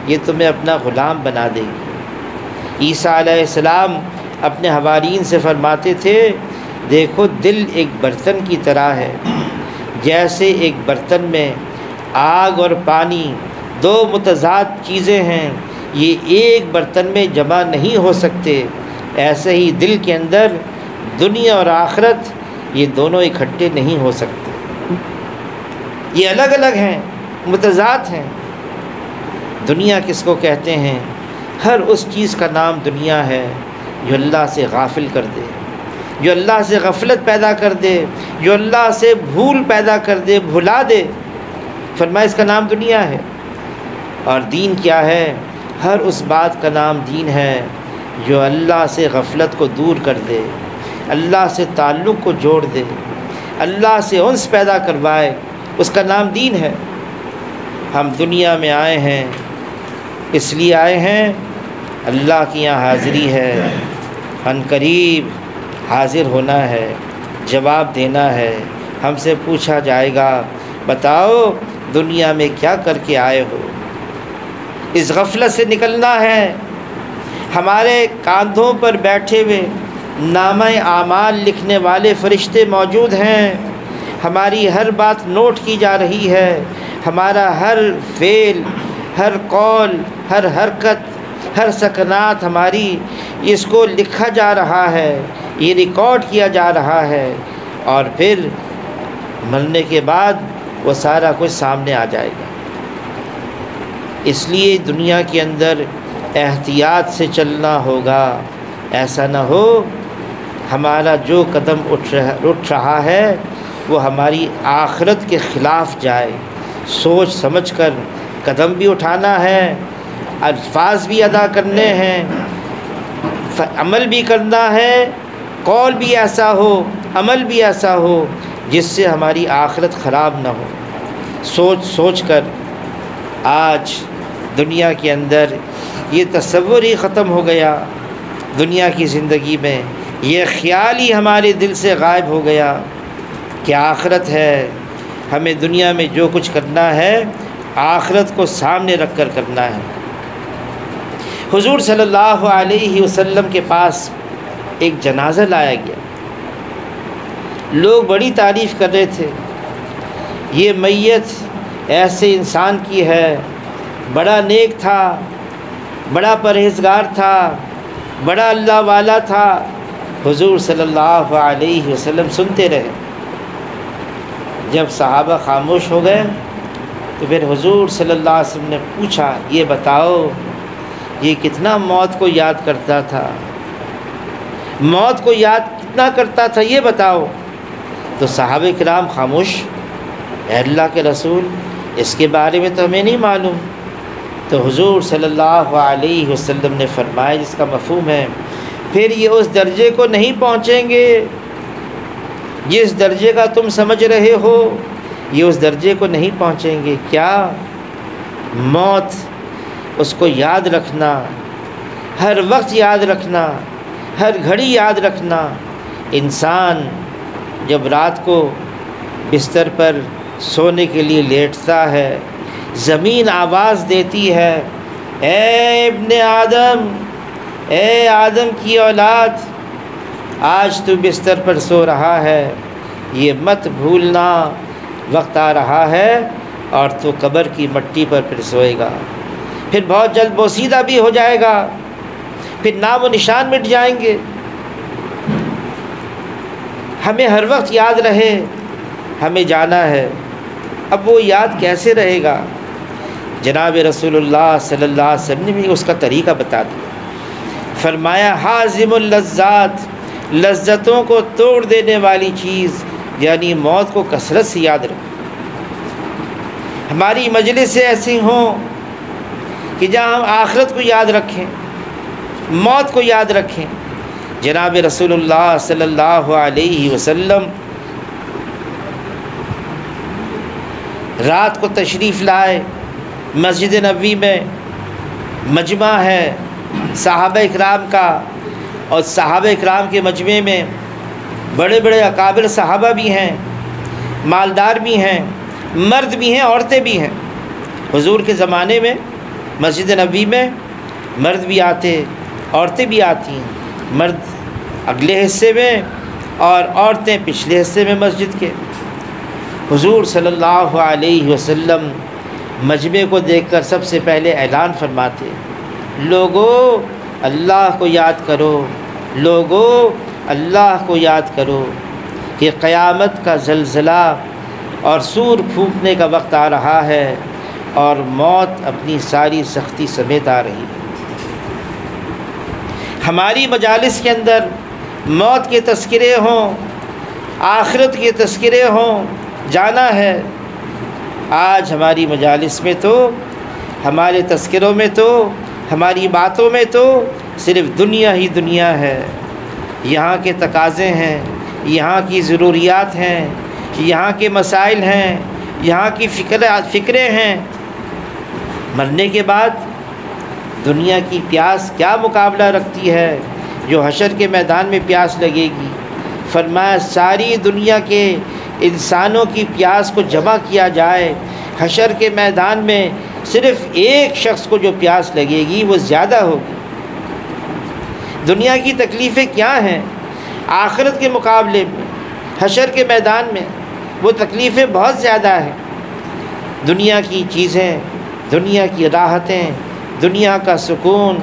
یہ تمہیں اپنا غلام بنا دے گی۔ عیسیٰ علیہ السلام اپنے حوارین سے فرماتے تھے دیکھو دل ایک برتن کی طرح ہے، جیسے ایک برتن میں آگ اور پانی دو متضاد چیزیں ہیں، یہ ایک برتن میں جمع نہیں ہو سکتے، ایسے ہی دل کے اندر دنیا اور آخرت یہ دونوں اکٹھے نہیں ہو سکتے، یہ الگ الگ ہیں، متضاد ہیں۔ دنیا کس کو کہتے ہیں؟ ہر اس چیز کا نام دنیا ہے جو اللہ سے غافل کر دے، جو اللہ سے غفلت پیدا کر دے، جو اللہ سے بھول پیدا کر دے، بھلا دے۔ فرمایا اس کا نام دنیا ہے۔ اور دین کیا ہے؟ ہر اس بات کا نام دین ہے جو اللہ سے غفلت کو دور کر دے، اللہ سے تعلق کو جوڑ دے، اللہ سے انس پیدا کروائے، اس کا نام دین ہے۔ ہم دنیا میں آئے ہیں، اس لیے آئے ہیں اللہ کی یہاں حاضری ہے، عن قریب حاضر ہونا ہے، جواب دینا ہے۔ ہم سے پوچھا جائے گا بتاؤ دنیا میں کیا کر کے آئے ہو؟ اس غفلت سے نکلنا ہے۔ ہمارے کاندھوں پر بیٹھے ہوئے نامہ اعمال لکھنے والے فرشتے موجود ہیں، ہماری ہر بات نوٹ کی جا رہی ہے، ہمارا ہر فعل، ہر قول، ہر حرکت، ہر سکنات ہماری اس کو لکھا جا رہا ہے، یہ ریکارڈ کیا جا رہا ہے، اور پھر مرنے کے بعد وہ سارا کچھ سامنے آ جائے گا۔ اس لیے دنیا کے اندر احتیاط سے چلنا ہوگا، ایسا نہ ہو ہمارا جو قدم اٹھ رہا ہے وہ ہماری آخرت کے خلاف جائے، سوچ سمجھ کر قدم بھی اٹھانا ہے، الفاظ بھی ادا کرنے ہیں، عمل بھی کرنا ہے، قول بھی ایسا ہو، عمل بھی ایسا ہو جس سے ہماری آخرت خراب نہ ہو۔ سوچ سوچ کر آج دنیا کے اندر یہ تصور ہی ختم ہو گیا، دنیا کی زندگی میں یہ خیال ہی ہمارے دل سے غائب ہو گیا کہ آخرت ہے، ہمیں دنیا میں جو کچھ کرنا ہے آخرت کو سامنے رکھ کر کرنا ہے۔ حضور صلی اللہ علیہ وسلم کے پاس ایک جنازہ لایا گیا، لوگ بڑی تعریف کر رہے تھے، یہ میت ایسے انسان کی ہے، بڑا نیک تھا، بڑا پرہیزگار تھا، بڑا اللہ والا تھا۔ حضور صلی اللہ علیہ وسلم سنتے رہے۔ جب صحابہ خاموش ہو گئے تو پھر حضور صلی اللہ علیہ وسلم نے پوچھا، یہ بتاؤ یہ کتنا موت کو یاد کرتا تھا، موت کو یاد کتنا کرتا تھا، یہ بتاؤ۔ تو صحابہ کرام خاموش، اے اللہ کے رسول اس کے بارے میں تو ہمیں نہیں معلوم۔ تو حضور صلی اللہ علیہ وسلم نے فرمایا، جس کا مفہوم ہے پھر یہ اس درجے کو نہیں پہنچیں گے جس درجے کا تم سمجھ رہے ہو، یہ اس درجے کو نہیں پہنچیں گے۔ کیا؟ موت، اس کو یاد رکھنا، ہر وقت یاد رکھنا، ہر گھڑی یاد رکھنا۔ انسان جب رات کو بستر پر سونے کے لیے لیٹتا ہے، زمین آواز دیتی ہے، اے ابن آدم، اے آدم کی اولاد، آج تو بستر پر سو رہا ہے، یہ مت بھولنا وقت آ رہا ہے اور تو قبر کی مٹی پر پھر سوئے گا، پھر بہت جلد بوسیدہ بھی ہو جائے گا، پھر نام و نشان مٹ جائیں گے۔ ہمیں ہر وقت یاد رہے ہمیں جانا ہے۔ اب وہ یاد کیسے رہے گا؟ جناب رسول اللہ صلی اللہ علیہ وسلم نے بھی اس کا طریقہ بتا دیا، فرمایا حازم اللذات، لذتوں کو توڑ دینے والی چیز یعنی موت کو کثرت سے یاد رکھو۔ ہماری مجلس ایسی ہوں کہ جہاں ہم آخرت کو یاد رکھیں، موت کو یاد رکھیں۔ جناب رسول اللہ صلی اللہ علیہ وسلم رات کو تشریف لائے، مسجد نبوی میں مجمع ہے صحابہ اکرام کا، اور صحابہ اکرام کے مجمع میں بڑے بڑے اکابر صحابہ بھی ہیں، مالدار بھی ہیں، مرد بھی ہیں، عورتیں بھی ہیں۔ حضور کے زمانے میں مسجد نبوی میں مرد بھی آتے، عورتیں بھی آتی ہیں، مرد اگلے حصے میں اور عورتیں پچھلے حصے میں مسجد کے۔ حضور صلی اللہ علیہ وسلم مجمع کو دیکھ کر سب سے پہلے اعلان فرماتے، لوگو اللہ کو یاد کرو، لوگو اللہ کو یاد کرو کہ قیامت کا زلزلہ اور سور پھونکنے کا وقت آ رہا ہے اور موت اپنی ساری سختی سمیت آ رہی ہے۔ ہماری مجالس کے اندر موت کے تذکرے ہوں، آخرت کے تذکرے ہوں، جانا ہے۔ آج ہماری مجالس میں تو، ہمارے تذکروں میں تو، ہماری باتوں میں تو صرف دنیا ہی دنیا ہے، یہاں کے تقاضے ہیں، یہاں کی ضروریات ہیں، یہاں کے مسائل ہیں، یہاں کی فکریں ہیں۔ مرنے کے بعد دنیا کی پیاس کیا مقابلہ رکھتی ہے جو حشر کے میدان میں پیاس لگے گی؟ فرمایا ساری دنیا کے انسانوں کی پیاس کو جمع کیا جائے، حشر کے میدان میں صرف ایک شخص کو جو پیاس لگے گی وہ زیادہ ہوگی۔ دنیا کی تکلیفیں کیا ہیں آخرت کے مقابلے میں؟ حشر کے میدان میں وہ تکلیفیں بہت زیادہ ہیں۔ دنیا کی چیزیں، دنیا کی راحتیں، دنیا کا سکون،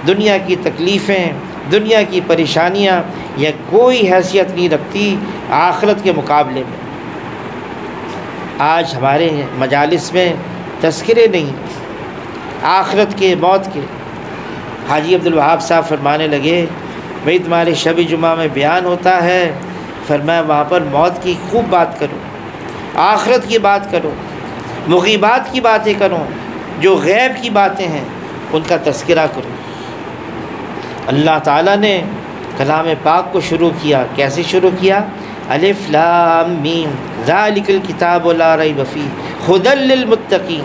دنیا کی تکلیفیں، دنیا کی پریشانیاں، یہ کوئی حیثیت نہیں رکھتی آخرت کے مقابلے میں۔ آج ہمارے مجالس میں تذکرے نہیں آخرت کے، موت کے۔ حاجی عبدالوہاب صاحب فرمانے لگے، بھئی تمہارے شب جمعہ میں بیان ہوتا ہے، فرمایا وہاں پر موت کی خوب بات کرو، آخرت کی بات کرو، مغیبات کی باتیں کروں، جو غیب کی باتیں ہیں ان کا تذکرہ کروں۔ اللہ تعالیٰ نے کلام پاک کو شروع کیا، کیسے شروع کیا؟ الف لام میم ذالک الکتاب لا ریب فیہ ھدی للمتقین۔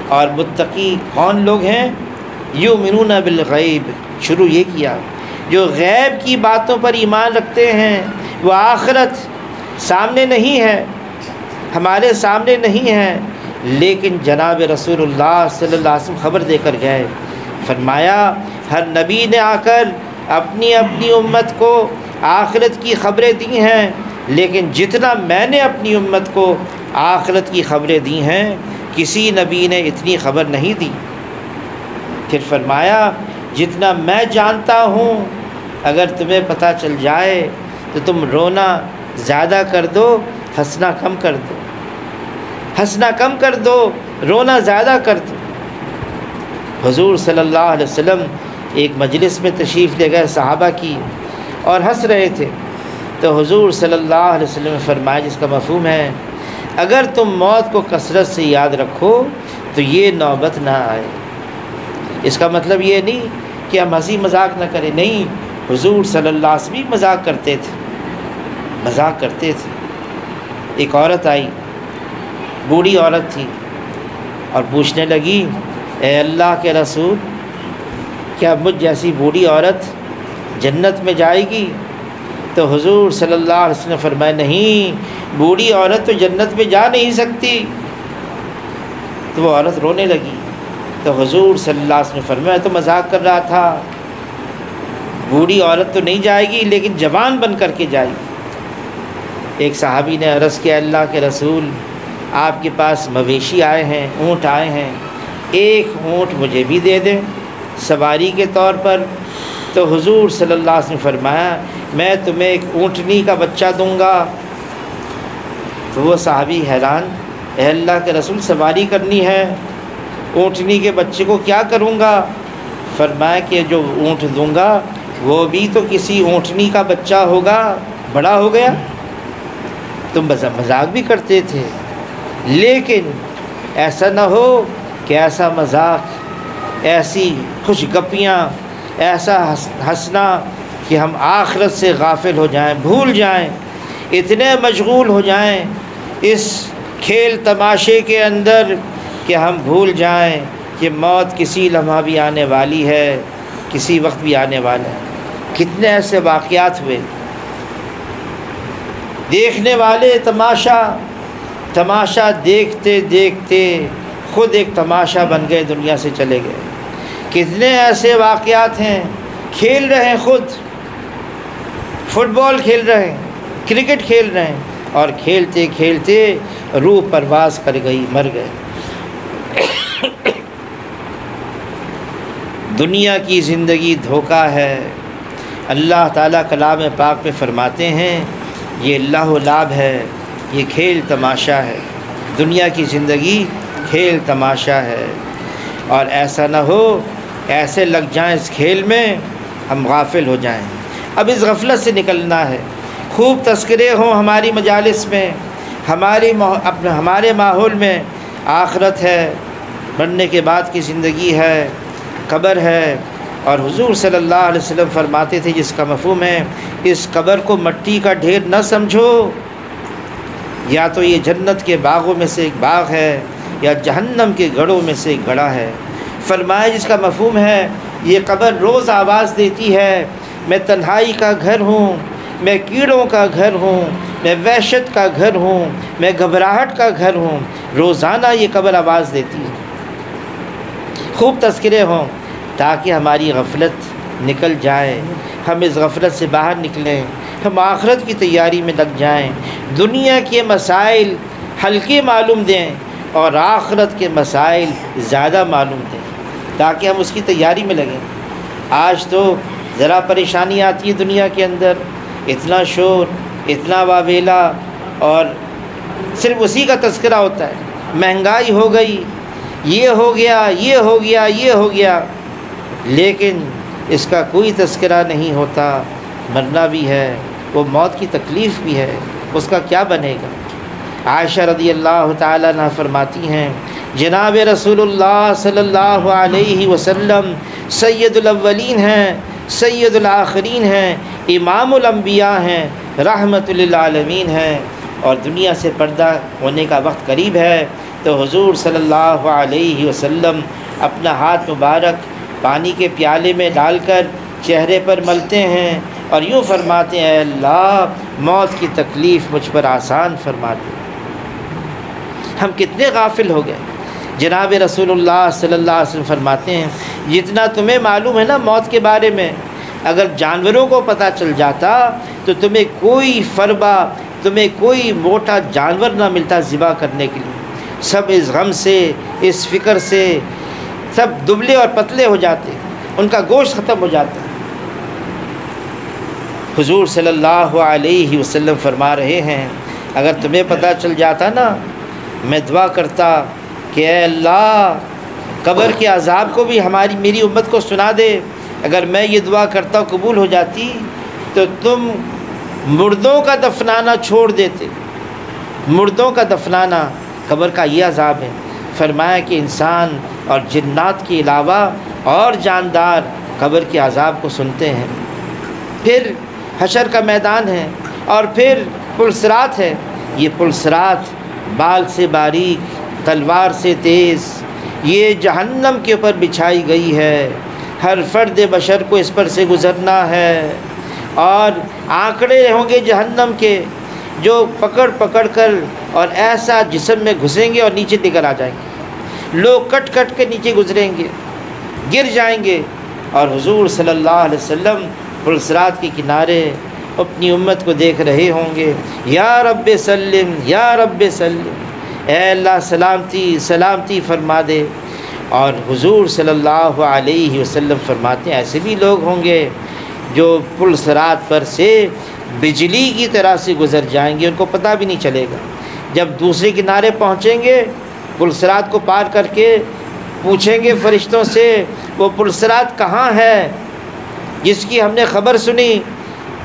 اور متقی کون لوگ ہیں؟ یؤمنون بالغیب، شروع یہ کیا، جو غیب کی باتوں پر ایمان رکھتے ہیں، وہ آخرت سامنے نہیں ہے، ہمارے سامنے نہیں ہے، لیکن جناب رسول اللہ صلی اللہ علیہ وسلم خبر دے کر گئے۔ فرمایا ہر نبی نے آ کر اپنی اپنی امت کو آخرت کی خبریں دی ہیں، لیکن جتنا میں نے اپنی امت کو آخرت کی خبریں دی ہیں کسی نبی نے اتنی خبر نہیں دی۔ پھر فرمایا جتنا میں جانتا ہوں اگر تمہیں پتہ چل جائے تو تم رونا زیادہ کر دو، ہنسنا کم کر دو، ہنسنا کم کر دو، رونا زیادہ کر دو۔ حضور صلی اللہ علیہ وسلم ایک مجلس میں تشریف لے گئے صحابہ کی اور ہنس رہے تھے، تو حضور صلی اللہ علیہ وسلم نے فرمایا، جس کا مفہوم ہے اگر تم موت کو کثرت سے یاد رکھو تو یہ نوبت نہ آئے۔ اس کا مطلب یہ نہیں کہ ہم ہنسی مذاق نہ کریں، نہیں، حضور صلی اللہ علیہ وسلم بھی مذاق کرتے تھے، مذاق کرتے تھے۔ ایک عورت آئی، بوڑھی عورت تھی، اور پوچھنے لگی، اے اللہ کے رسول، کیا مجھ جیسی بوڑھی عورت جنت میں جائے گی؟ تو حضور صلی اللہ علیہ وسلم نے فرمایا، نہیں، بوڑھی عورت تو جنت میں جا نہیں سکتی۔ تو وہ عورت رونے لگی، تو حضور صلی اللہ علیہ وسلم نے فرمایا، تو مذاق کر رہا تھا، بوڑھی عورت تو نہیں جائے گی لیکن جوان بن کر کے جائے گی۔ ایک صحابی نے عرض کیا، اللہ کے رسول، آپ کے پاس مویشی آئے ہیں، اونٹ آئے ہیں، ایک اونٹ مجھے بھی دے دیں سواری کے طور پر۔ تو حضور صلی اللہ علیہ وسلم نے فرمایا، میں تمہیں ایک اونٹنی کا بچہ دوں گا۔ تو وہ صحابی حیران، اے اللہ کے رسول، سواری کرنی ہے، اونٹنی کے بچے کو کیا کروں گا؟ فرمایا کہ جو اونٹ دوں گا وہ بھی تو کسی اونٹنی کا بچہ ہوگا، بڑا ہو گیا۔ تم مذاق بھی کرتے تھے، لیکن ایسا نہ ہو کہ ایسا مذاق، ایسی خوش گپیاں، ایسا ہنسنا کہ ہم آخرت سے غافل ہو جائیں، بھول جائیں، اتنے مشغول ہو جائیں اس کھیل تماشے کے اندر کہ ہم بھول جائیں کہ موت کسی لمحہ بھی آنے والی ہے، کسی وقت بھی آنے والا ہے۔ کتنے ایسے واقعات ہوئے، دیکھنے والے تماشا دیکھتے دیکھتے خود ایک تماشا بن گئے، دنیا سے چلے گئے۔ کتنے ایسے واقعات ہیں، کھیل رہے ہیں، خود فٹ بال کھیل رہے ہیں، کرکٹ کھیل رہے ہیں، اور کھیلتے کھیلتے روح پرواز کر گئی، مر گئے۔ دنیا کی زندگی دھوکہ ہے۔ اللہ تعالیٰ کلام پاک میں فرماتے ہیں، یہ لہو لعب ہے، یہ کھیل تماشا ہے، دنیا کی زندگی کھیل تماشا ہے۔ اور ایسا نہ ہو ایسے لگ جائیں اس کھیل میں ہم غافل ہو جائیں۔ اب اس غفلت سے نکلنا ہے، خوب تذکرے ہوں ہماری مجالس میں، ہمارے ماحول میں۔ آخرت ہے، مرنے کے بعد کی زندگی ہے، قبر ہے، اور حضور صلی اللہ علیہ وسلم فرماتے تھے، جس کا مفہوم ہے، اس قبر کو مٹی کا ڈھیر نہ سمجھو، یا تو یہ جنت کے باغوں میں سے ایک باغ ہے یا جہنم کے گڑھوں میں سے ایک گڑھا ہے۔ فرمایا جس کا مفہوم ہے، یہ قبر روز آواز دیتی ہے، میں تنہائی کا گھر ہوں، میں کیڑوں کا گھر ہوں، میں وحشت کا گھر ہوں، میں گھبراہٹ کا گھر ہوں۔ روزانہ یہ قبر آواز دیتی ہے۔ خوب تذکرے ہوں تاکہ ہماری غفلت نکل جائے، ہم اس غفلت سے باہر نکلیں، ہم آخرت کی تیاری میں لگ جائیں، دنیا کے مسائل ہلکے معلوم دیں اور آخرت کے مسائل زیادہ معلوم دیں، تاکہ ہم اس کی تیاری میں لگیں۔ آج تو ذرا پریشانی آتی ہے دنیا کے اندر، اتنا شور، اتنا واویلا، اور صرف اسی کا تذکرہ ہوتا ہے، مہنگائی ہو گئی، یہ ہو گیا، یہ ہو گیا، یہ ہو گیا، لیکن اس کا کوئی تذکرہ نہیں ہوتا۔ مرنا بھی ہے، وہ موت کی تکلیف بھی ہے، اس کا کیا بنے گا؟ عائشہ رضی اللہ تعالیٰ عنہ فرماتی ہیں جناب رسول اللہ صلی اللہ علیہ وسلم سید الاولین ہیں، سید الآخرین ہیں، امام الانبیاء ہیں، رحمت للعالمین ہیں، اور دنیا سے پردہ ہونے کا وقت قریب ہے تو حضور صلی اللہ علیہ وسلم اپنا ہاتھ مبارک پانی کے پیالے میں ڈال کر چہرے پر ملتے ہیں اور یوں فرماتے ہیں اے اللہ موت کی تکلیف مجھ پر آسان فرما دے۔ ہم کتنے غافل ہو گئے۔ جناب رسول اللہ صلی اللہ علیہ وسلم فرماتے ہیں جتنا تمہیں معلوم ہے نا موت کے بارے میں، اگر جانوروں کو پتہ چل جاتا تو تمہیں کوئی فربہ، تمہیں کوئی موٹا جانور نہ ملتا ذبح کرنے کے لیے، سب اس غم سے، اس فکر سے سب دبلے اور پتلے ہو جاتے، ان کا گوشت ختم ہو جاتا۔ حضور صلی اللہ علیہ وسلم فرما رہے ہیں اگر تمہیں پتہ چل جاتا نا، میں دعا کرتا کہ اے اللہ قبر کے عذاب کو بھی میری امت کو سنا دے۔ اگر میں یہ دعا کرتا قبول ہو جاتی تو تم مردوں کا دفنانا چھوڑ دیتے۔ مردوں کا دفنانا قبر کا یہ عذاب ہے۔ فرمایا کہ انسان اور جنات کے علاوہ اور جاندار قبر کے عذاب کو سنتے ہیں۔ پھر حشر کا میدان ہے اور پھر پلسرات ہے۔ یہ پلسرات بال سے باریک، تلوار سے تیز، یہ جہنم کے اوپر بچھائی گئی ہے۔ ہر فرد بشر کو اس پر سے گزرنا ہے، اور آنکڑے ہوں گے جہنم کے جو پکڑ پکڑ کر اور ایسا جسم میں گھسیں گے اور نیچے نکل آ جائیں گے۔ لوگ کٹ کٹ کے نیچے گزریں گے، گر جائیں گے، اور حضور صلی اللہ علیہ وسلم پلسرات کے کنارے اپنی امت کو دیکھ رہے ہوں گے، یا رب سلم یا رب سلم، اے اللہ سلامتی سلامتی فرما دے۔ اور حضور صلی اللہ علیہ وسلم فرماتے ہیں ایسے بھی لوگ ہوں گے جو پلسرات پر سے بجلی کی طرح سے گزر جائیں گے، ان کو پتہ بھی نہیں چلے گا۔ جب دوسرے کنارے پہنچیں گے پلسرات کو پار کر کے، پوچھیں گے فرشتوں سے وہ پلسرات کہاں ہے جس کی ہم نے خبر سنی؟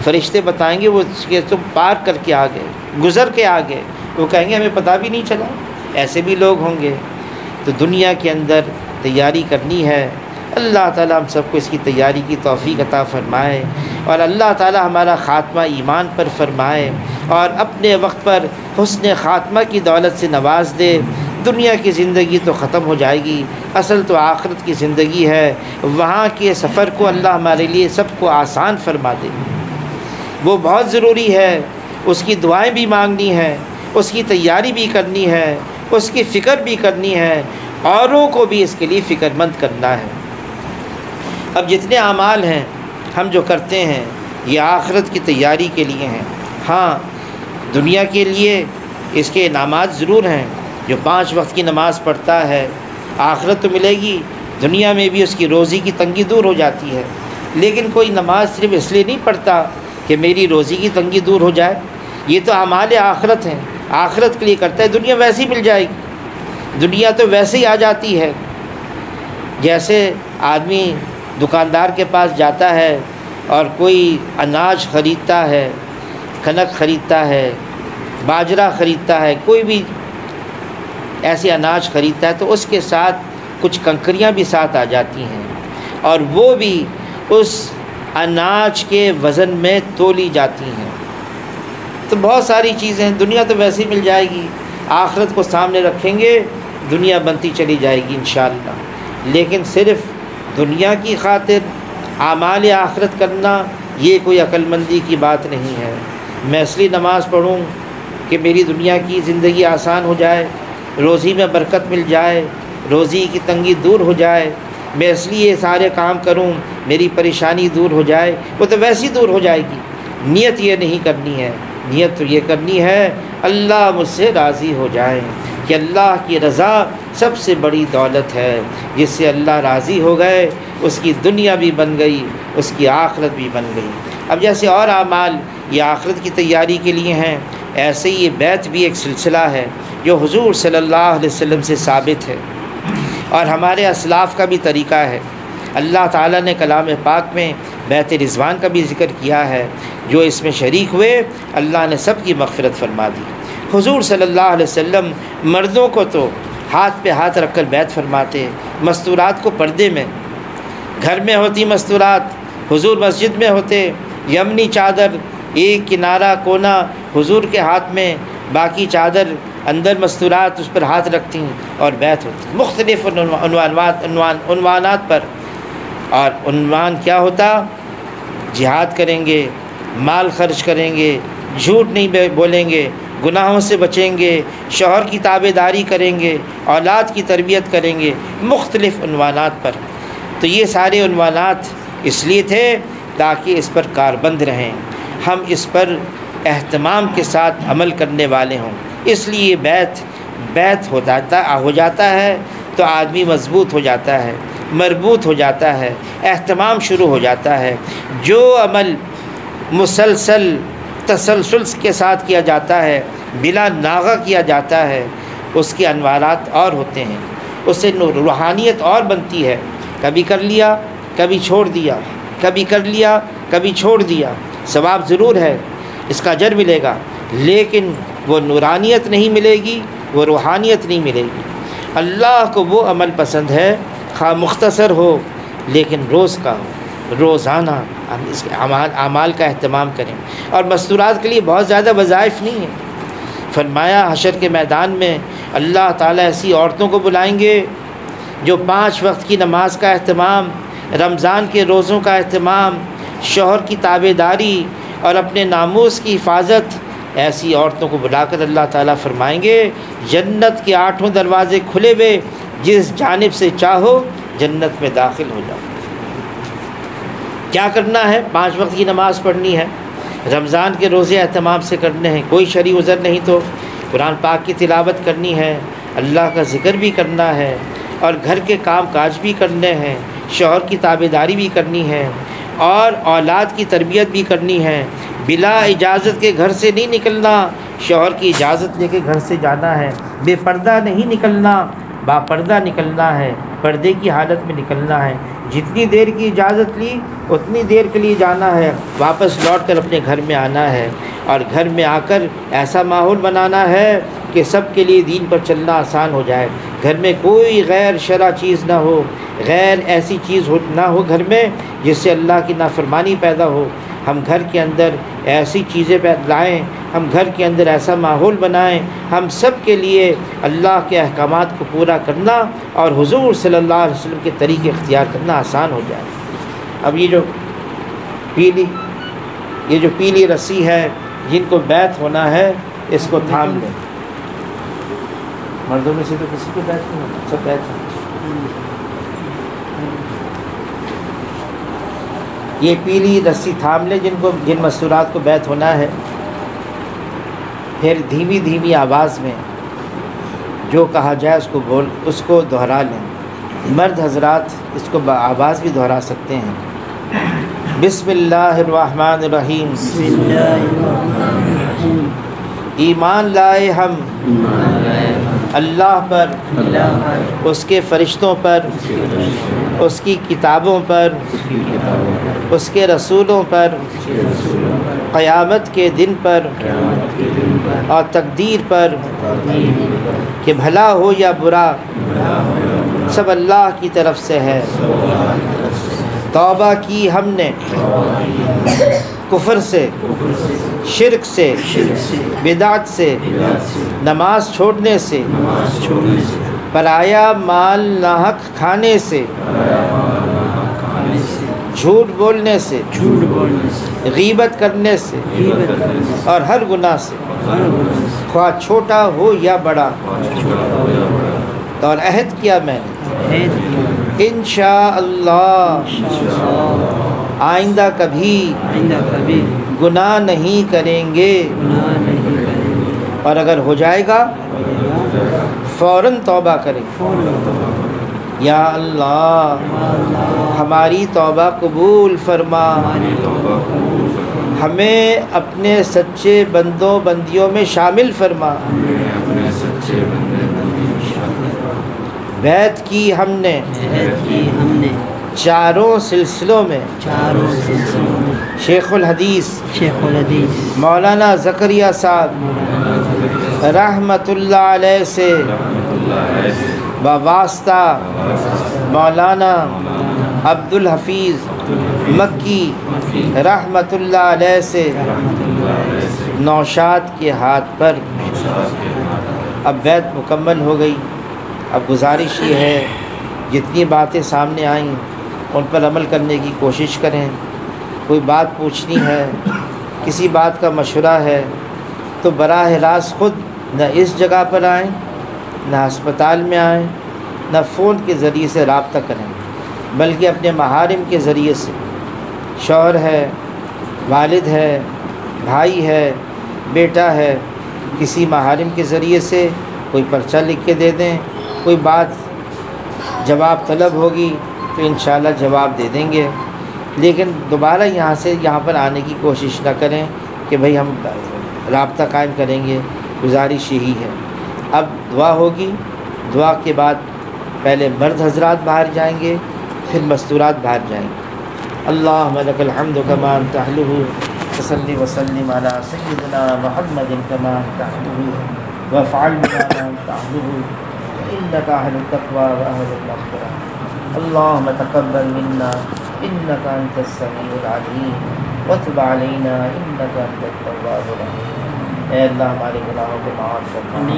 فرشتے بتائیں گے وہ کہ تم پار کر کے آ گئے، گزر کے آ گئے۔ وہ کہیں گے ہمیں پتہ بھی نہیں چلا۔ ایسے بھی لوگ ہوں گے۔ تو دنیا کے اندر تیاری کرنی ہے۔ اللہ تعالیٰ ہم سب کو اس کی تیاری کی توفیق عطا فرمائے، اور اللہ تعالیٰ ہمارا خاتمہ ایمان پر فرمائے، اور اپنے وقت پر حسن خاتمہ کی دولت سے نواز دے۔ دنیا کی زندگی تو ختم ہو جائے گی، اصل تو آخرت کی زندگی ہے۔ وہاں کے سفر کو اللہ ہمارے لیے سب کو آسان فرما دے۔ وہ بہت ضروری ہے، اس کی دعائیں بھی مانگنی ہیں، اس کی تیاری بھی کرنی ہے، اس کی فکر بھی کرنی ہے، اوروں کو بھی اس کے لیے فکر مند کرنا ہے۔ اب جتنے اعمال ہیں ہم جو کرتے ہیں یہ آخرت کی تیاری کے لیے ہیں۔ ہاں دنیا کے لیے اس کے انعامات ضرور ہیں۔ جو 5 وقت کی نماز پڑھتا ہے آخرت تو ملے گی، دنیا میں بھی اس کی روزی کی تنگی دور ہو جاتی ہے۔ لیکن کوئی نماز صرف اس لیے نہیں پڑھتا کہ میری روزی کی تنگی دور ہو جائے، یہ تو اعمال آخرت ہیں، آخرت کے لیے کرتا ہے۔ دنیا ویسے ہی مل جائے گی، دنیا تو ویسے ہی آ جاتی ہے۔ جیسے آدمی دکاندار کے پاس جاتا ہے اور کوئی اناج خریدتا ہے، کنک خریدتا ہے، باجرہ خریدتا ہے، کوئی بھی ایسے اناج خریدتا ہے تو اس کے ساتھ کچھ کنکریاں بھی ساتھ آ جاتی ہیں، اور وہ بھی اس اناج کے وزن میں تولی جاتی ہیں۔ تو بہت ساری چیزیں، دنیا تو ویسے ہی مل جائے گی، آخرت کو سامنے رکھیں گے دنیا بنتی چلی جائے گی انشاءاللہ۔ لیکن صرف دنیا کی خاطر اعمال آخرت کرنا یہ کوئی عقل مندی کی بات نہیں ہے۔ میں اس لیے نماز پڑھوں کہ میری دنیا کی زندگی آسان ہو جائے، روزی میں برکت مل جائے، روزی کی تنگی دور ہو جائے، میں اس لیے سارے کام کروں میری پریشانی دور ہو جائے، وہ تو ویسی دور ہو جائے گی۔ نیت یہ نہیں کرنی ہے، نیت تو یہ کرنی ہے اللہ مجھ سے راضی ہو جائے، کہ اللہ کی رضا سب سے بڑی دولت ہے۔ جس سے اللہ راضی ہو گئے اس کی دنیا بھی بن گئی، اس کی آخرت بھی بن گئی۔ اب جیسے اور اعمال یہ آخرت کی تیاری کے لیے ہیں، ایسے ہی یہ بیت بھی ایک سلسلہ ہے جو حضور صلی اللہ علیہ وسلم سے ثابت ہے، اور ہمارے اسلاف کا بھی طریقہ ہے۔ اللہ تعالیٰ نے کلام پاک میں بیت رضوان کا بھی ذکر کیا ہے، جو اس میں شریک ہوئے اللہ نے سب کی مغفرت فرما دی۔ حضور صلی اللہ علیہ وسلم مردوں کو تو ہاتھ پہ ہاتھ رکھ کر بیعت فرماتے، مستورات کو پردے میں، گھر میں ہوتی مستورات، حضور مسجد میں ہوتے، یمنی چادر ایک کنارہ کونا حضور کے ہاتھ میں، باقی چادر اندر مستورات اس پر ہاتھ رکھتی اور بیعت ہوتی مختلف عنوانات پر۔ اور عنوان کیا ہوتا؟ جہاد کریں گے، مال خرچ کریں گے، جھوٹ نہیں بولیں گے، گناہوں سے بچیں گے، شوہر کی تابع داری کریں گے، اولاد کی تربیت کریں گے، مختلف عنوانات پر۔ تو یہ سارے عنوانات اس لیے تھے تاکہ اس پر کاربند رہیں، ہم اس پر اہتمام کے ساتھ عمل کرنے والے ہوں۔ اس لیے بیعت ہو جاتا ہے تو آدمی مضبوط ہو جاتا ہے، مربوط ہو جاتا ہے، اہتمام شروع ہو جاتا ہے۔ جو عمل مسلسل تسلسل کے ساتھ کیا جاتا ہے، بلا ناغہ کیا جاتا ہے، اس کے انوارات اور ہوتے ہیں، اس سے روحانیت اور بنتی ہے۔ کبھی کر لیا، کبھی چھوڑ دیا، کبھی کر لیا، کبھی چھوڑ دیا، ثواب ضرور ہے، اس کا اجر ملے گا، لیکن وہ نورانیت نہیں ملے گی، وہ روحانیت نہیں ملے گی۔ اللہ کو وہ عمل پسند ہے خواہ مختصر ہو لیکن روز کا ہو، روزانہ ہم اس کے اعمال کا اہتمام کریں۔ اور مستورات کے لیے بہت زیادہ وظائف نہیں ہیں۔ فرمایا حشر کے میدان میں اللہ تعالیٰ ایسی عورتوں کو بلائیں گے جو 5 وقت کی نماز کا اہتمام، رمضان کے روزوں کا اہتمام، شوہر کی تابع داری اور اپنے ناموس کی حفاظت، ایسی عورتوں کو بلا کر اللہ تعالیٰ فرمائیں گے جنت کے 8 دروازے کھلے ہوئے، جس جانب سے چاہو جنت میں داخل ہو جاؤ۔ کیا کرنا ہے؟ 5 وقت کی نماز پڑھنی ہے، رمضان کے روزے اہتمام سے کرنے ہیں، کوئی شرعی عذر نہیں تو قرآن پاک کی تلاوت کرنی ہے، اللہ کا ذکر بھی کرنا ہے، اور گھر کے کام کاج بھی کرنے ہیں، شوہر کی تابع داری بھی کرنی ہے، اور اولاد کی تربیت بھی کرنی ہے۔ بلا اجازت کے گھر سے نہیں نکلنا، شوہر کی اجازت لے کے گھر سے جانا ہے، بے پردہ نہیں نکلنا، با پردہ نکلنا ہے، پردے کی حالت میں نکلنا ہے۔ جتنی دیر کی اجازت لی اتنی دیر کے لیے جانا ہے، واپس لوٹ کر اپنے گھر میں آنا ہے، اور گھر میں آ کر ایسا ماحول بنانا ہے کہ سب کے لیے دین پر چلنا آسان ہو جائے۔ گھر میں کوئی غیر شرع چیز نہ ہو، غیر ایسی چیز نہ ہو گھر میں جس سے اللہ کی نافرمانی پیدا ہو۔ ہم گھر کے اندر ایسی چیزیں لائیں، ہم گھر کے اندر ایسا ماحول بنائیں، ہم سب کے لیے اللہ کے احکامات کو پورا کرنا اور حضور صلی اللہ علیہ وسلم کے طریقے اختیار کرنا آسان ہو جائے۔ اب یہ جو پیلی رسی ہے، جن کو بیعت ہونا ہے اس کو تھام لیں۔ مردوں میں سے تو کسی کو بیعت نہیں ہونا، سب بیعت ہونا۔ یہ پیلی رسی تھام لیں جن مستورات کو بیعت ہونا ہے، پھر دھیمی دھیمی آواز میں جو کہا جائے اس کو دہرا لیں۔ مرد حضرات اس کو آواز بھی دہرا سکتے ہیں۔ بسم اللہ الرحمن الرحیم، ایمان لائے ہم اللہ پر، اس کے فرشتوں پر، اس کی کتابوں پر، اس کے رسولوں پر، قیامت کے دن پر اور تقدیر پر کہ بھلا ہو یا برا سب اللہ کی طرف سے ہے۔ توبہ کی ہم نے کفر سے، شرک سے، بدعت سے، نماز چھوڑنے سے، پرایا مال ناحق کھانے سے، جھوٹ بولنے سے، غیبت کرنے سے، اور ہر گناہ سے، خواہ چھوٹا ہو یا بڑا۔ اور عہد کیا میں نے انشاءاللہ آئندہ کبھی گناہ نہیں کریں گے، اور اگر ہو جائے گا فوراً توبہ کریں۔ یا اللہ ہماری توبہ قبول فرما، ہمیں اپنے سچے بندوں بندیوں میں شامل فرما۔ بیعت کی ہم نے چاروں سلسلوں میں شیخ الحدیث مولانا زکریا صاحب رحمت اللہ علیہ سے بواسطہ مولانا عبد الحفیظ مکی رحمت اللہ علیہ سے نوشاد کے ہاتھ پر۔ اب بیعت مکمل ہو گئی۔ اب گزارش یہ ہے جتنی باتیں سامنے آئیں ان پر عمل کرنے کی کوشش کریں۔ کوئی بات پوچھنی ہے، کسی بات کا مشورہ ہے تو براہ راست خود نہ اس جگہ پر آئیں، نہ ہسپتال میں آئیں، نہ فون کے ذریعے سے رابطہ کریں، بلکہ اپنے محارم کے ذریعے سے، شوہر ہے، والد ہے، بھائی ہے، بیٹا ہے، کسی محارم کے ذریعے سے کوئی پرچہ لکھ کے دے دیں۔ کوئی بات جواب طلب ہوگی تو انشاءاللہ جواب دے دیں گے، لیکن دوبارہ یہاں پر آنے کی کوشش نہ کریں کہ بھئی ہم رابطہ قائم کریں گے۔ گزارش یہی ہے۔ اب دعا ہوگی، دعا کے بعد پہلے مرد حضرات باہر جائیں گے، پھر مستورات باہر جائیں گے۔ اللہم لک الحمد کما انت اہلہ وصلی وسلم علی سیدنا محمد کما انت اہلہ وافعل بنا ما انت اہلہ انک اہل التقوی واہل المغفرہ۔ اللہم تقبل منا انک انت السمیع العلیم وتب علینا انک انت التواب الرحیم۔ اے اللہ ہمارے گناہوں کو معاف فرما،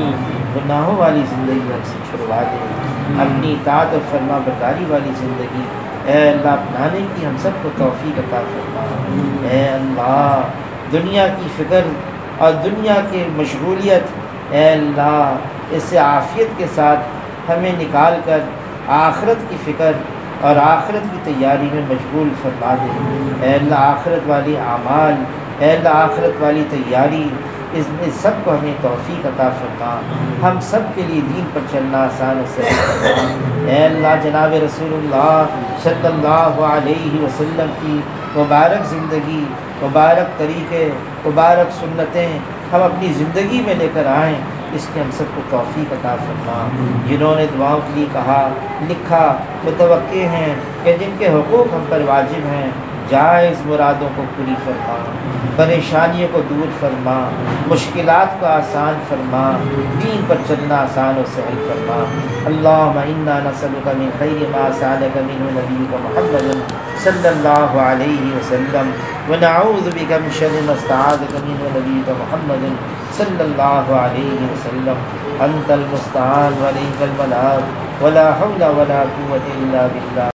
گناہوں والی زندگی ہم سے چھڑوا دے، اپنی اطاعت اور فرما برداری والی زندگی اے اللہ اپنانے کی ہم سب کو توفیق عطا فرما۔ اے اللہ دنیا کی فکر اور دنیا کی مشغولیت اے اللہ اس سے عافیت کے ساتھ ہمیں نکال کر آخرت کی فکر اور آخرت کی تیاری میں مشغول فرما دے۔ اے اللہ آخرت والی اعمال، اے اللہ آخرت والی تیاری، اس میں سب کو ہمیں توفیق عطا فرما، ہم سب کے لیے دین پر چلنا آسان و سہل فرما۔ اے اللہ جناب رسول اللہ صلی اللہ علیہ وسلم کی مبارک زندگی، مبارک طریقے، مبارک سنتیں ہم اپنی زندگی میں لے کر آئیں، اس کی ہم سب کو توفیق عطا فرما۔ جنہوں نے دعاؤں کے لیے کہا لکھا متوقع ہیں کہ جن کے حقوق ہم پر واجب ہیں، جائز مرادوں کو پوری فرما، پریشانیوں کو دور فرما، مشکلات کو آسان فرما، دین پر چلنا آسان و سہل فرما۔ اللہم انا نسألک من خیر ما سألک منہ نبیک محمد صلی اللہ علیہ وسلم ونعوذ بک من شر ما استعاذک منہ نبیک محمد صلی اللہ علیہ وسلم۔ انت المستعان وعلیک البلاغ ولا حول ولا قوة الا باللہ۔